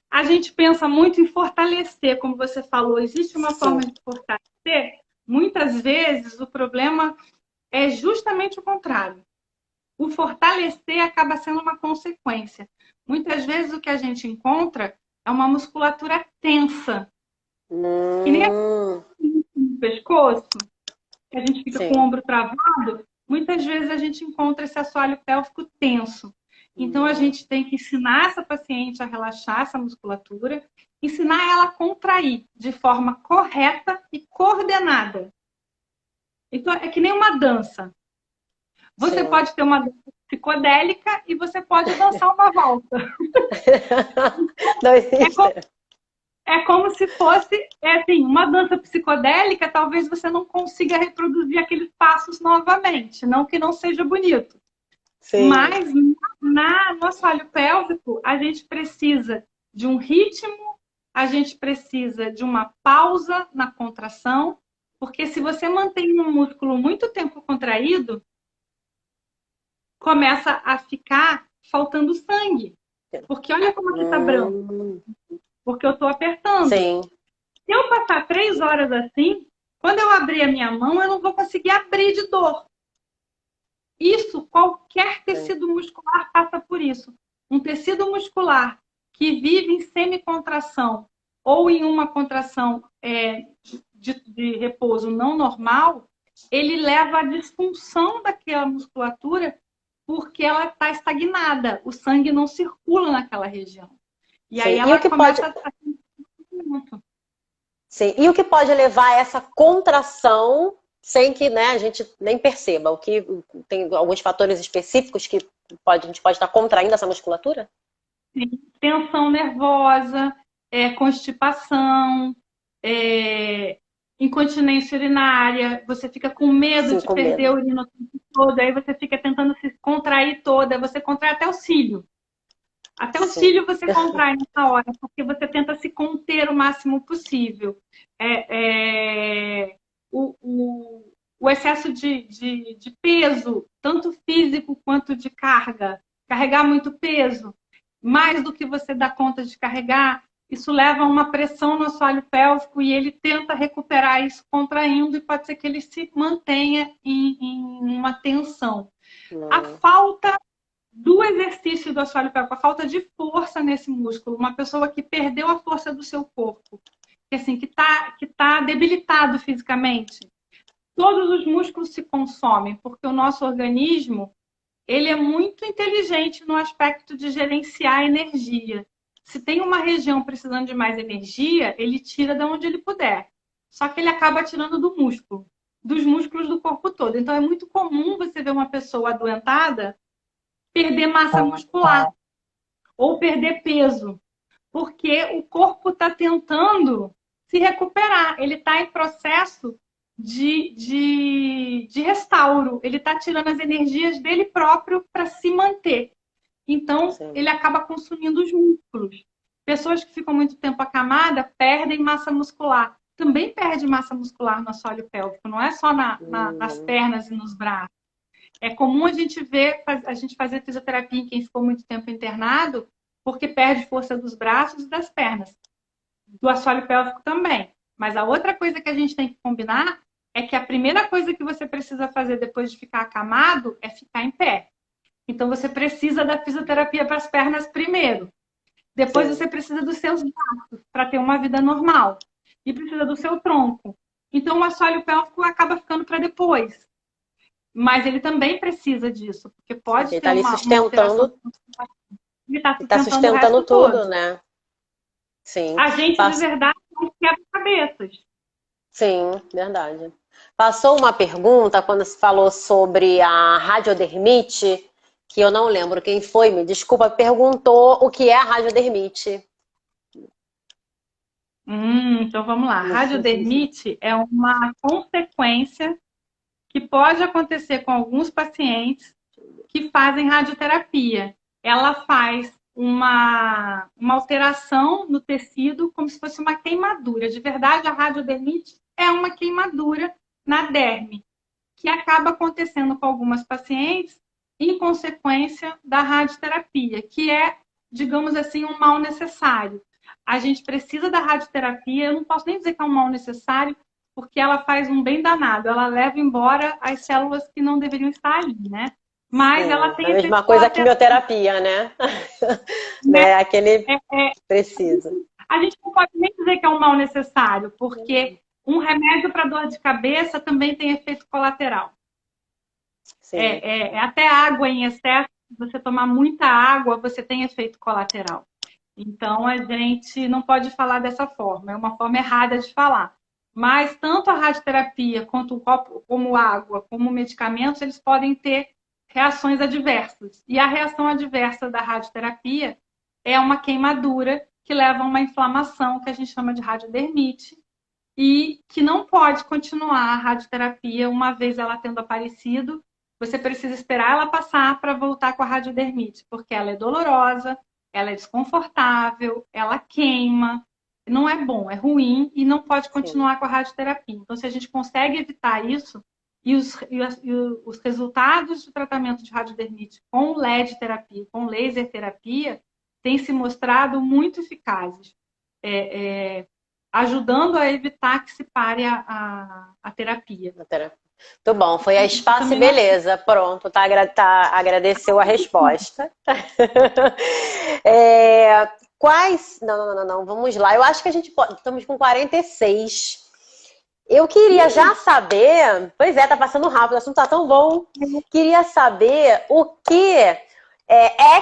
S2: A gente pensa muito em fortalecer, como você falou. Existe uma
S1: Sim.
S2: forma de fortalecer. Muitas vezes o problema é justamente o contrário. O fortalecer acaba sendo uma consequência. Muitas vezes o que a gente encontra é uma musculatura tensa, que nem
S1: Hum,
S2: no pescoço, que a gente fica com o
S1: sim.
S2: ombro travado. Muitas vezes a gente encontra esse assoalho pélvico tenso. Então a gente tem que ensinar essa paciente a relaxar essa musculatura, ensinar ela a contrair de forma correta e coordenada. Então é que nem uma dança. Você
S1: Sim.
S2: pode ter uma dança psicodélica e você pode dançar uma volta.
S1: Não
S2: É como,
S1: existe.
S2: é como se fosse assim, uma dança psicodélica, talvez você não consiga reproduzir aqueles passos novamente. Não que não seja bonito.
S1: Sim.
S2: Mas no assoalho pélvico, a gente precisa de um ritmo, a gente precisa de uma pausa na contração, porque se você mantém um músculo muito tempo contraído, começa a ficar faltando sangue. Porque olha como aqui está branco,
S1: Hum,
S2: porque eu estou apertando.
S1: sim.
S2: Se eu passar 3 horas assim, quando eu abrir a minha mão, eu não vou conseguir abrir de dor. Isso, qualquer
S1: Sim.
S2: tecido muscular passa por isso. Um tecido muscular que vive em semicontração ou em uma contração de repouso não normal, ele leva à disfunção daquela musculatura porque ela está estagnada. O sangue não circula naquela região. E aí
S1: Sim. E o
S2: ela
S1: que pode,
S2: começa a sentir muito.
S1: sim. E o que pode levar a essa contração sem que, né, a gente nem perceba? O que tem alguns fatores específicos que a gente pode estar contraindo essa musculatura?
S2: Tensão nervosa, constipação, é, incontinência urinária, você fica com medo
S1: Sim,
S2: de
S1: com
S2: perder a
S1: medo.
S2: urina o tempo todo, aí você fica tentando se contrair toda, você contrai até o cílio. Até o
S1: Sim.
S2: cílio você contrai nessa hora, porque você tenta se conter o máximo possível. É, é, o, o, o excesso de peso, tanto físico quanto de carga, carregar muito peso, mais do que você dá conta de carregar, isso leva a uma pressão no assoalho pélvico e ele tenta recuperar isso contraindo e pode ser que ele se mantenha em uma tensão. A
S1: Hum,
S2: falta do exercício do assoalho pélvico, a falta de força nesse músculo, uma pessoa que perdeu a força do seu corpo, que assim, que tá debilitado fisicamente, todos os músculos se consomem, porque o nosso organismo, ele é muito inteligente no aspecto de gerenciar a energia. Se tem uma região precisando de mais energia, ele tira de onde ele puder. Só que ele acaba tirando do músculo, dos músculos do corpo todo. Então é muito comum você ver uma pessoa adoentada perder massa muscular ou perder peso, porque o corpo está tentando se recuperar, ele está em processo de restauro, ele está tirando as energias dele próprio para se manter. Então,
S1: sim.
S2: ele acaba consumindo os músculos. Pessoas que ficam muito tempo acamada perdem massa muscular. Também perde massa muscular no assoalho pélvico, não é só nas
S1: Hum,
S2: pernas e nos braços. É comum a gente ver, a gente fazer fisioterapia em quem ficou muito tempo internado, porque perde força dos braços e das pernas. Do assoalho pélvico também. Mas a outra coisa que a gente tem que combinar é que a primeira coisa que você precisa fazer depois de ficar acamado é ficar em pé. Então você precisa da fisioterapia para as pernas primeiro. Depois
S1: sim.
S2: você precisa dos seus braços para ter uma vida normal. E precisa do seu tronco. Então o assoalho pélvico acaba ficando para depois. Mas ele também precisa disso, porque
S1: Ele
S2: pode ter
S1: está ali
S2: uma alteração.
S1: sustentando,
S2: Ele está
S1: está
S2: sustentando o
S1: sustentando
S2: resto todo.
S1: tudo, né? Sim.
S2: A gente, de
S1: Pass-
S2: verdade, é quebra-cabeças.
S1: Sim, verdade. Passou uma pergunta quando se falou sobre a radiodermite, que eu não lembro quem foi, me desculpa, perguntou o que é a radiodermite.
S2: Então vamos lá. Radiodermite é uma consequência que pode acontecer com alguns pacientes que fazem radioterapia. Ela faz uma alteração no tecido como se fosse uma queimadura. De verdade, a radiodermite é uma queimadura na derme, que acaba acontecendo com algumas pacientes em consequência da radioterapia, que é, digamos assim, um mal necessário. A gente precisa da radioterapia, eu não posso nem dizer que é um mal necessário, porque ela faz um bem danado, ela leva embora as células que não deveriam estar ali, né? Mas ela
S1: Sim,
S2: tem
S1: a mesma
S2: efeito
S1: coisa a
S2: colateral,
S1: quimioterapia, né?
S2: né?
S1: Né? Aquele
S2: É,
S1: precisa.
S2: a gente não pode nem dizer que é um mal necessário, porque um remédio para dor de cabeça também tem efeito colateral.
S1: Sim,
S2: Até água em excesso, se você tomar muita água, você tem efeito colateral. Então, a gente não pode falar dessa forma, é uma forma errada de falar. Mas tanto a radioterapia quanto o copo, como água, como medicamentos, eles podem ter reações adversas. E a reação adversa da radioterapia é uma queimadura que leva a uma inflamação que a gente chama de radiodermite e que não pode continuar a radioterapia uma vez ela tendo aparecido. Você precisa esperar ela passar para voltar com a radiodermite, porque ela é dolorosa, ela é desconfortável, ela queima, não é bom, é ruim e não pode
S1: sim.
S2: continuar com a radioterapia. Então, se a gente consegue evitar isso, e os resultados do tratamento de radiodermite com LED terapia, com laser terapia, têm se mostrado muito eficazes, ajudando a evitar que se pare a terapia.
S1: Muito bom, foi a
S2: Isso
S1: espaço e
S2: também não.
S1: beleza. Pronto, agradeceu a resposta. É, quais. Não, não, não, não, vamos lá. Eu acho que a gente pode. Estamos com 46. Eu queria já saber. Pois é, tá passando rápido, o assunto tá tão bom. Queria saber o que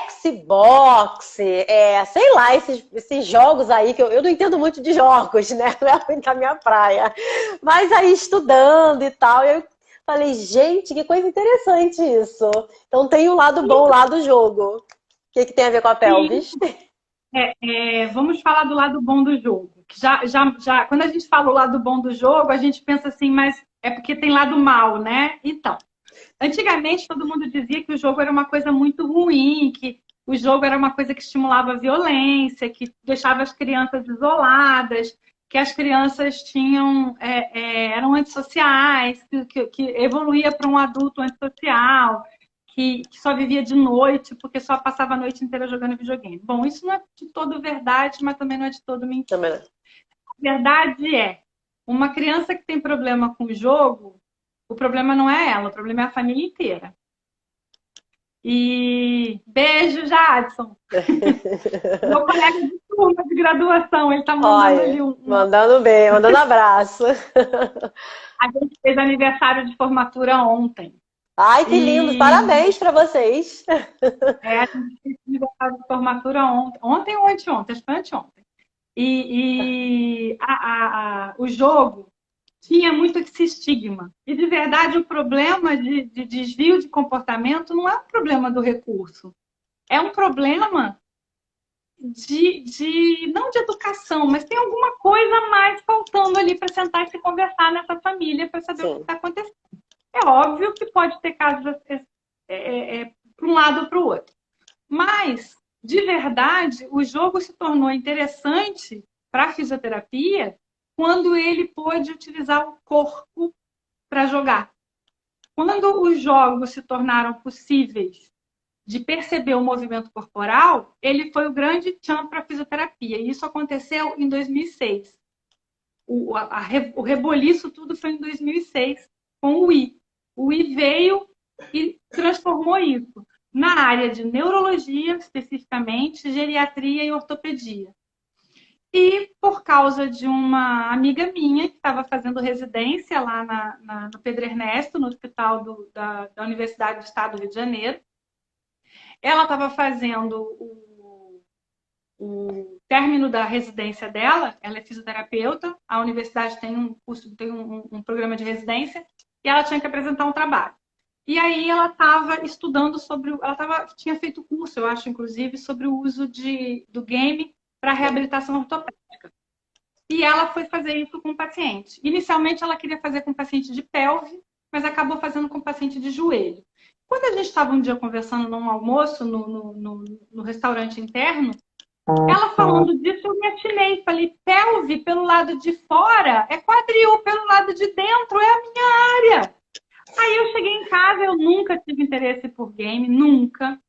S1: Xbox, sei lá, esses jogos aí, que eu não entendo muito de jogos, né? Não é muito a minha praia. Mas aí estudando e tal, eu falei, gente, que coisa interessante isso. Então tem o lado bom lá do jogo. O que tem a ver com a
S2: Sim,
S1: pelvis?
S2: vamos falar do lado bom do jogo. Que quando a gente fala o lado bom do jogo, a gente pensa assim, mas é porque tem lado mal, né? Então, antigamente todo mundo dizia que o jogo era uma coisa muito ruim, que o jogo era uma coisa que estimulava a violência, que deixava as crianças isoladas, que as crianças eram antissociais, que evoluía para um adulto antissocial, que só vivia de noite, porque só passava a noite inteira jogando videogame. Bom, isso não é de todo verdade, mas também não é de todo mentira.
S1: Também não.
S2: A verdade é, uma criança que tem problema com o jogo, o problema não é ela, o problema é a família inteira. E beijo, Jadson. Meu colega de turma de graduação, ele tá mandando ali
S1: Olha,
S2: uma.
S1: mandando bem, mandando abraço.
S2: A gente fez aniversário de formatura ontem.
S1: Ai, que lindo!
S2: E
S1: Parabéns para vocês.
S2: a gente fez aniversário de formatura ontem. Ontem ou anteontem? Acho que foi anteontem. O jogo tinha muito esse estigma. E, de verdade, o problema de desvio de comportamento não é um problema do recurso. É um problema não de educação, mas tem alguma coisa a mais faltando ali para sentar e se conversar nessa família para saber o que
S1: Sim,
S2: está acontecendo. É óbvio que pode ter casos para um lado ou para o outro. Mas, de verdade, o jogo se tornou interessante para a fisioterapia quando ele pôde utilizar o corpo para jogar. Quando os jogos se tornaram possíveis de perceber o movimento corporal, ele foi o grande tchan para a fisioterapia. E isso aconteceu em 2006. O reboliço tudo foi em 2006 com o Wii. O Wii veio e transformou isso na área de neurologia, especificamente, geriatria e ortopedia. E por causa de uma amiga minha que estava fazendo residência lá no Pedro Ernesto, no hospital da Universidade do Estado do Rio de Janeiro, ela estava fazendo o término da residência dela, ela é fisioterapeuta, a universidade tem um programa de residência, e ela tinha que apresentar um trabalho. E aí ela estava estudando tinha feito curso, eu acho, inclusive, sobre o uso do game para reabilitação ortopédica. E ela foi fazer isso com o paciente. Inicialmente ela queria fazer com o paciente de pelve, mas acabou fazendo com o paciente de joelho. Quando a gente estava um dia conversando num almoço no restaurante interno, ela falando disso, eu me atinei. Falei, pelve pelo lado de fora é quadril, pelo lado de dentro é a minha área. Aí eu cheguei em casa, eu nunca tive interesse por game, nunca.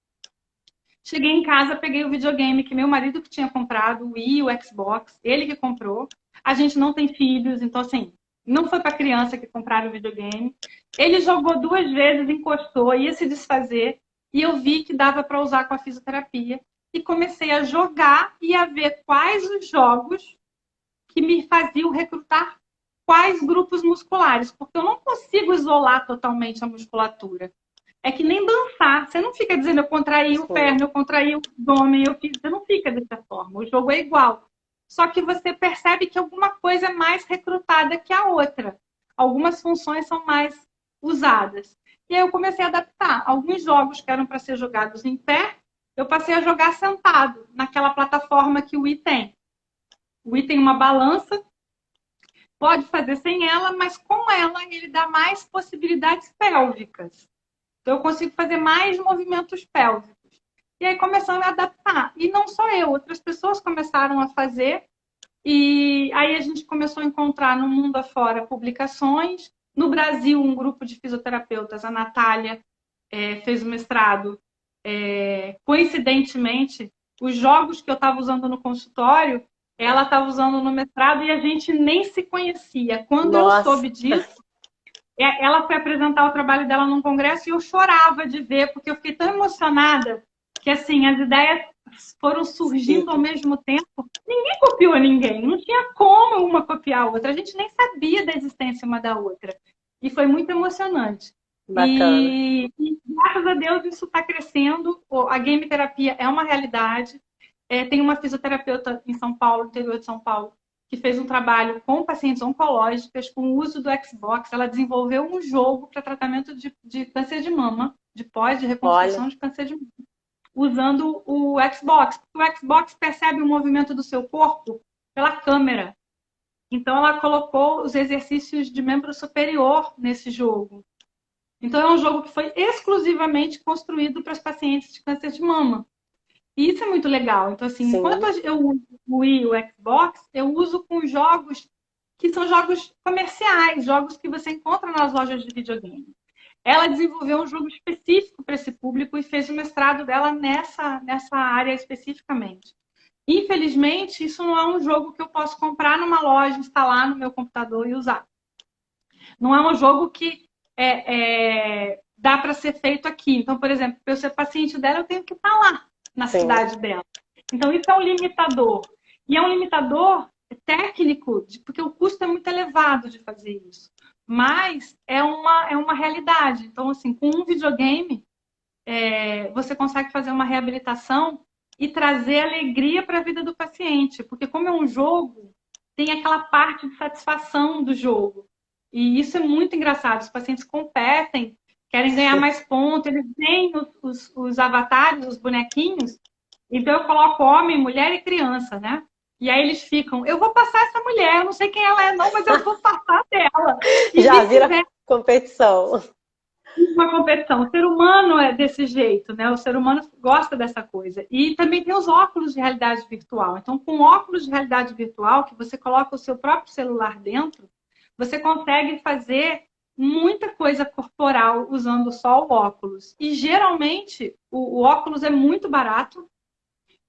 S2: Cheguei em casa, peguei o videogame que meu marido que tinha comprado, o Wii, o Xbox, ele que comprou. A gente não tem filhos, então assim, não foi para criança que compraram o videogame. Ele jogou 2 vezes, encostou, ia se desfazer, e eu vi que dava para usar com a fisioterapia. E comecei a jogar e a ver quais os jogos que me faziam recrutar quais grupos musculares, porque eu não consigo isolar totalmente a musculatura. É que nem dançar. Você não fica dizendo eu contraí o perna, eu contraí o abdômen, você não fica dessa forma. O jogo é igual. Só que você percebe que alguma coisa é mais recrutada que a outra. Algumas funções são mais usadas. E aí eu comecei a adaptar. Alguns jogos que eram para ser jogados em pé, eu passei a jogar sentado, naquela plataforma que o Wii tem. O Wii tem uma balança, pode fazer sem ela, mas com ela ele dá mais possibilidades pélvicas. Então, eu consigo fazer mais movimentos pélvicos. E aí começando a adaptar. E não só eu, outras pessoas começaram a fazer. E aí a gente começou a encontrar no mundo afora publicações. No Brasil, um grupo de fisioterapeutas, a Natália, fez o mestrado. Coincidentemente, os jogos que eu estava usando no consultório, ela estava usando no mestrado e a gente nem se conhecia. Quando eu soube disso, ela foi apresentar o trabalho dela num congresso e eu chorava de ver, porque eu fiquei tão emocionada que, assim, as ideias foram surgindo ao mesmo tempo. Ninguém copiou ninguém, não tinha como uma copiar a outra. A gente nem sabia da existência uma da outra. E foi muito emocionante. E graças a Deus isso está crescendo. A game terapia é uma realidade. Tem uma fisioterapeuta em São Paulo, no interior de São Paulo, que fez um trabalho com pacientes oncológicas, com o uso do Xbox. Ela desenvolveu um jogo para tratamento de câncer de mama, de reconstrução de câncer de mama, usando o Xbox. O Xbox percebe o movimento do seu corpo pela câmera. Então, ela colocou os exercícios de membro superior nesse jogo. Então, é um jogo que foi exclusivamente construído para os pacientes de câncer de mama. E isso é muito legal. Então, assim, enquanto eu uso o Wii e o Xbox, eu uso com jogos que são jogos comerciais, jogos que você encontra nas lojas de videogame. Ela desenvolveu um jogo específico para esse público e fez o mestrado dela nessa área especificamente. Infelizmente, isso não é um jogo que eu posso comprar numa loja, instalar no meu computador e usar. Não é um jogo que dá para ser feito aqui. Então, por exemplo, para eu ser paciente dela, eu tenho que estar lá na cidade dela. Então, isso é um limitador. E é um limitador técnico, porque o custo é muito elevado de fazer isso. Mas é uma realidade. Então, assim, com um videogame, você consegue fazer uma reabilitação e trazer alegria para a vida do paciente. Porque como é um jogo, tem aquela parte de satisfação do jogo. E isso é muito engraçado. Os pacientes competem, querem ganhar mais pontos, eles veem os avatares, os bonequinhos. Então, eu coloco homem, mulher e criança, né? E aí eles ficam, eu vou passar essa mulher, eu não sei quem ela é não, mas eu vou passar dela. E
S1: já vira competição.
S2: Uma competição. O ser humano é desse jeito, né? O ser humano gosta dessa coisa. E também tem os óculos de realidade virtual. Então, com óculos de realidade virtual, que você coloca o seu próprio celular dentro, você consegue fazer muita coisa corporal usando só o óculos. E geralmente o óculos é muito barato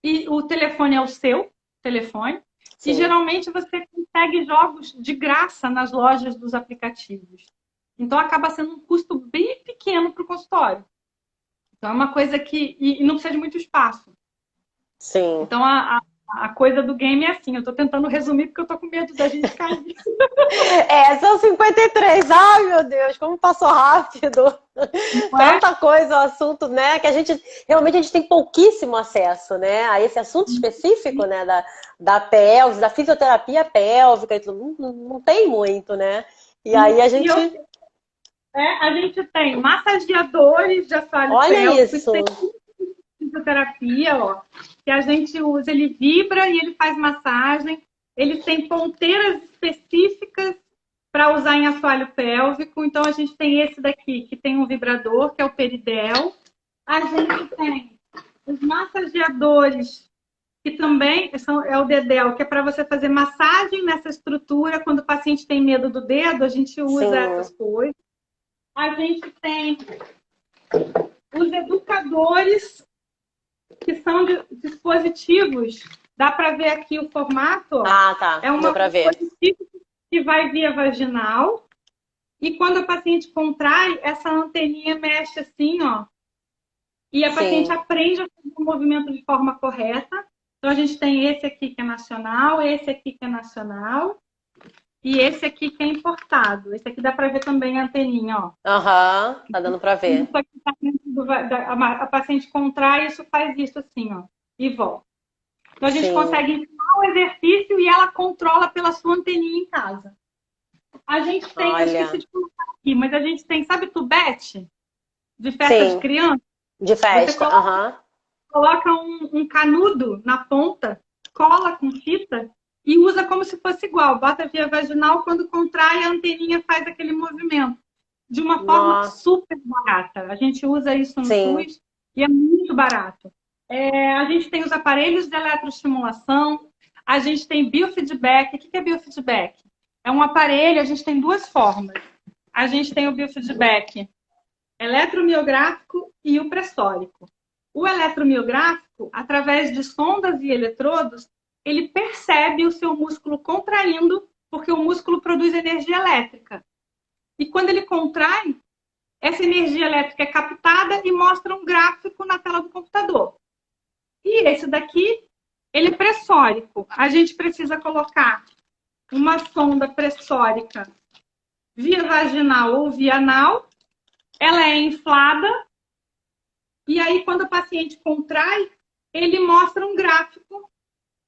S2: e o telefone é o seu telefone. Sim. E geralmente você consegue jogos de graça nas lojas dos aplicativos. Então acaba sendo um custo bem pequeno para o consultório. Então é uma coisa que... E não precisa de muito espaço.
S1: Sim.
S2: Então a coisa do game é assim, eu tô tentando resumir porque eu tô com medo da gente cair.
S1: São 53. Ai, meu Deus, como passou rápido. Tanta coisa, o assunto, né? Que realmente a gente tem pouquíssimo acesso, né? A esse assunto específico, né? Da pelve, da fisioterapia pélvica e tudo. Não tem muito, né? E aí a gente...
S2: a gente tem massageadores de assoalho
S1: pélvico. Olha isso!
S2: Fisioterapia, ó, que a gente usa, ele vibra e ele faz massagem. Ele tem ponteiras específicas para usar em assoalho pélvico. Então, a gente tem esse daqui, que tem um vibrador, que é o Peridel. A gente tem os massageadores, que também é o Dedel, que é para você fazer massagem nessa estrutura. Quando o paciente tem medo do dedo, a gente usa essas coisas. A gente tem os educadores, que são dispositivos. Dá para ver aqui o formato?
S1: Ah, tá.
S2: É um
S1: Deu para ver.
S2: dispositivo que vai via vaginal. E quando a paciente contrai, essa anteninha mexe assim, ó. E a paciente
S1: Sim.
S2: aprende a fazer o movimento de forma correta. Então, a gente tem esse aqui que é nacional, esse aqui que é nacional e esse aqui que é importado. Esse aqui dá para ver também a anteninha, ó.
S1: Aham, tá dando para ver.
S2: Isso aqui tá dentro a paciente contrai, isso faz isso assim, ó. E volta. Então, a gente
S1: Sim.
S2: consegue ensinar o exercício e ela controla pela sua anteninha em casa. A gente tem, eu esqueci de colocar aqui, mas a gente tem, sabe tubete? De festa
S1: Sim.
S2: de criança?
S1: De festa, aham.
S2: Coloca um canudo na ponta, cola com fita e usa como se fosse igual. Bota via vaginal, quando contrai, a anteninha faz aquele movimento. De uma forma super barata. A gente usa isso no SUS e é muito barato. A gente tem os aparelhos de eletroestimulação, a gente tem biofeedback. O que é biofeedback? É um aparelho, a gente tem duas formas. A gente tem o biofeedback eletromiográfico e o pressórico. O eletromiográfico, através de sondas e eletrodos, ele percebe o seu músculo contraindo, porque o músculo produz energia elétrica. E quando ele contrai, essa energia elétrica é captada e mostra um gráfico na tela do computador. E esse daqui, ele é pressórico. A gente precisa colocar uma sonda pressórica via vaginal ou via anal. Ela é inflada. E aí, quando o paciente contrai, ele mostra um gráfico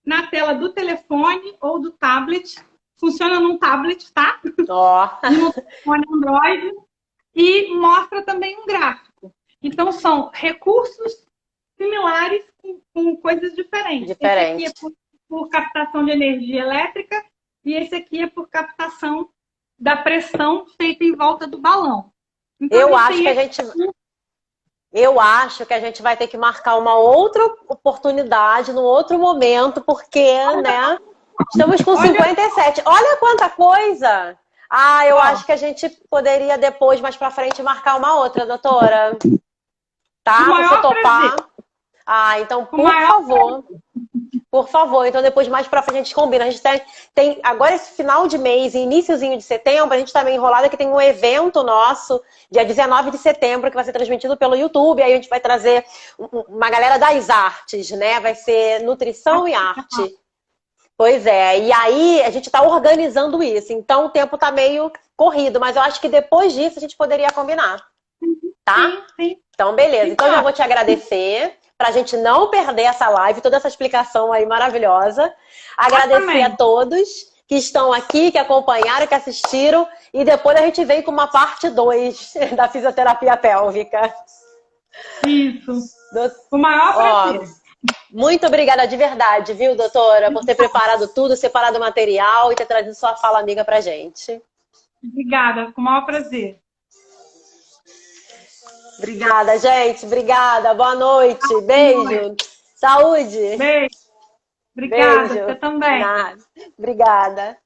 S2: na tela do telefone ou do tablet. Funciona num tablet, tá? No telefone Android. E mostra também um gráfico. Então, são recursos similares com coisas diferentes. Esse aqui é por captação de energia elétrica e esse aqui é por captação da pressão feita em volta do balão. Então,
S1: eu acho que a gente vai ter que marcar uma outra oportunidade, num outro momento, porque, né, estamos com 57. Olha quanta coisa! Ah, eu acho que a gente poderia depois, mais pra frente, marcar uma outra, doutora. Tá? Você topar? Ah, então, por favor. Por favor, então depois mais pra frente a gente combina. A gente tem agora esse final de mês e iniciozinho de setembro, a gente tá meio enrolado que tem um evento nosso, dia 19 de setembro, que vai ser transmitido pelo YouTube. Aí a gente vai trazer uma galera das artes, né? Vai ser nutrição e arte. Pois é, e aí a gente tá organizando isso. Então o tempo tá meio corrido, mas eu acho que depois disso a gente poderia combinar. Tá?
S2: Sim.
S1: Então, beleza. Então já vou te agradecer. Pra gente não perder essa live, toda essa explicação aí maravilhosa. Agradecer a todos que estão aqui, que acompanharam, que assistiram. E depois a gente vem com uma parte 2 da fisioterapia pélvica.
S2: Isso. O maior prazer.
S1: Muito obrigada de verdade, viu, doutora, por ter preparado tudo, separado o material e ter trazido sua fala amiga pra gente.
S2: Obrigada, com o maior prazer.
S1: Obrigada, gente. Obrigada. Boa noite. Beijo. Saúde.
S2: Beijo. Obrigada.
S1: Beijo.
S2: Você também.
S1: Obrigada.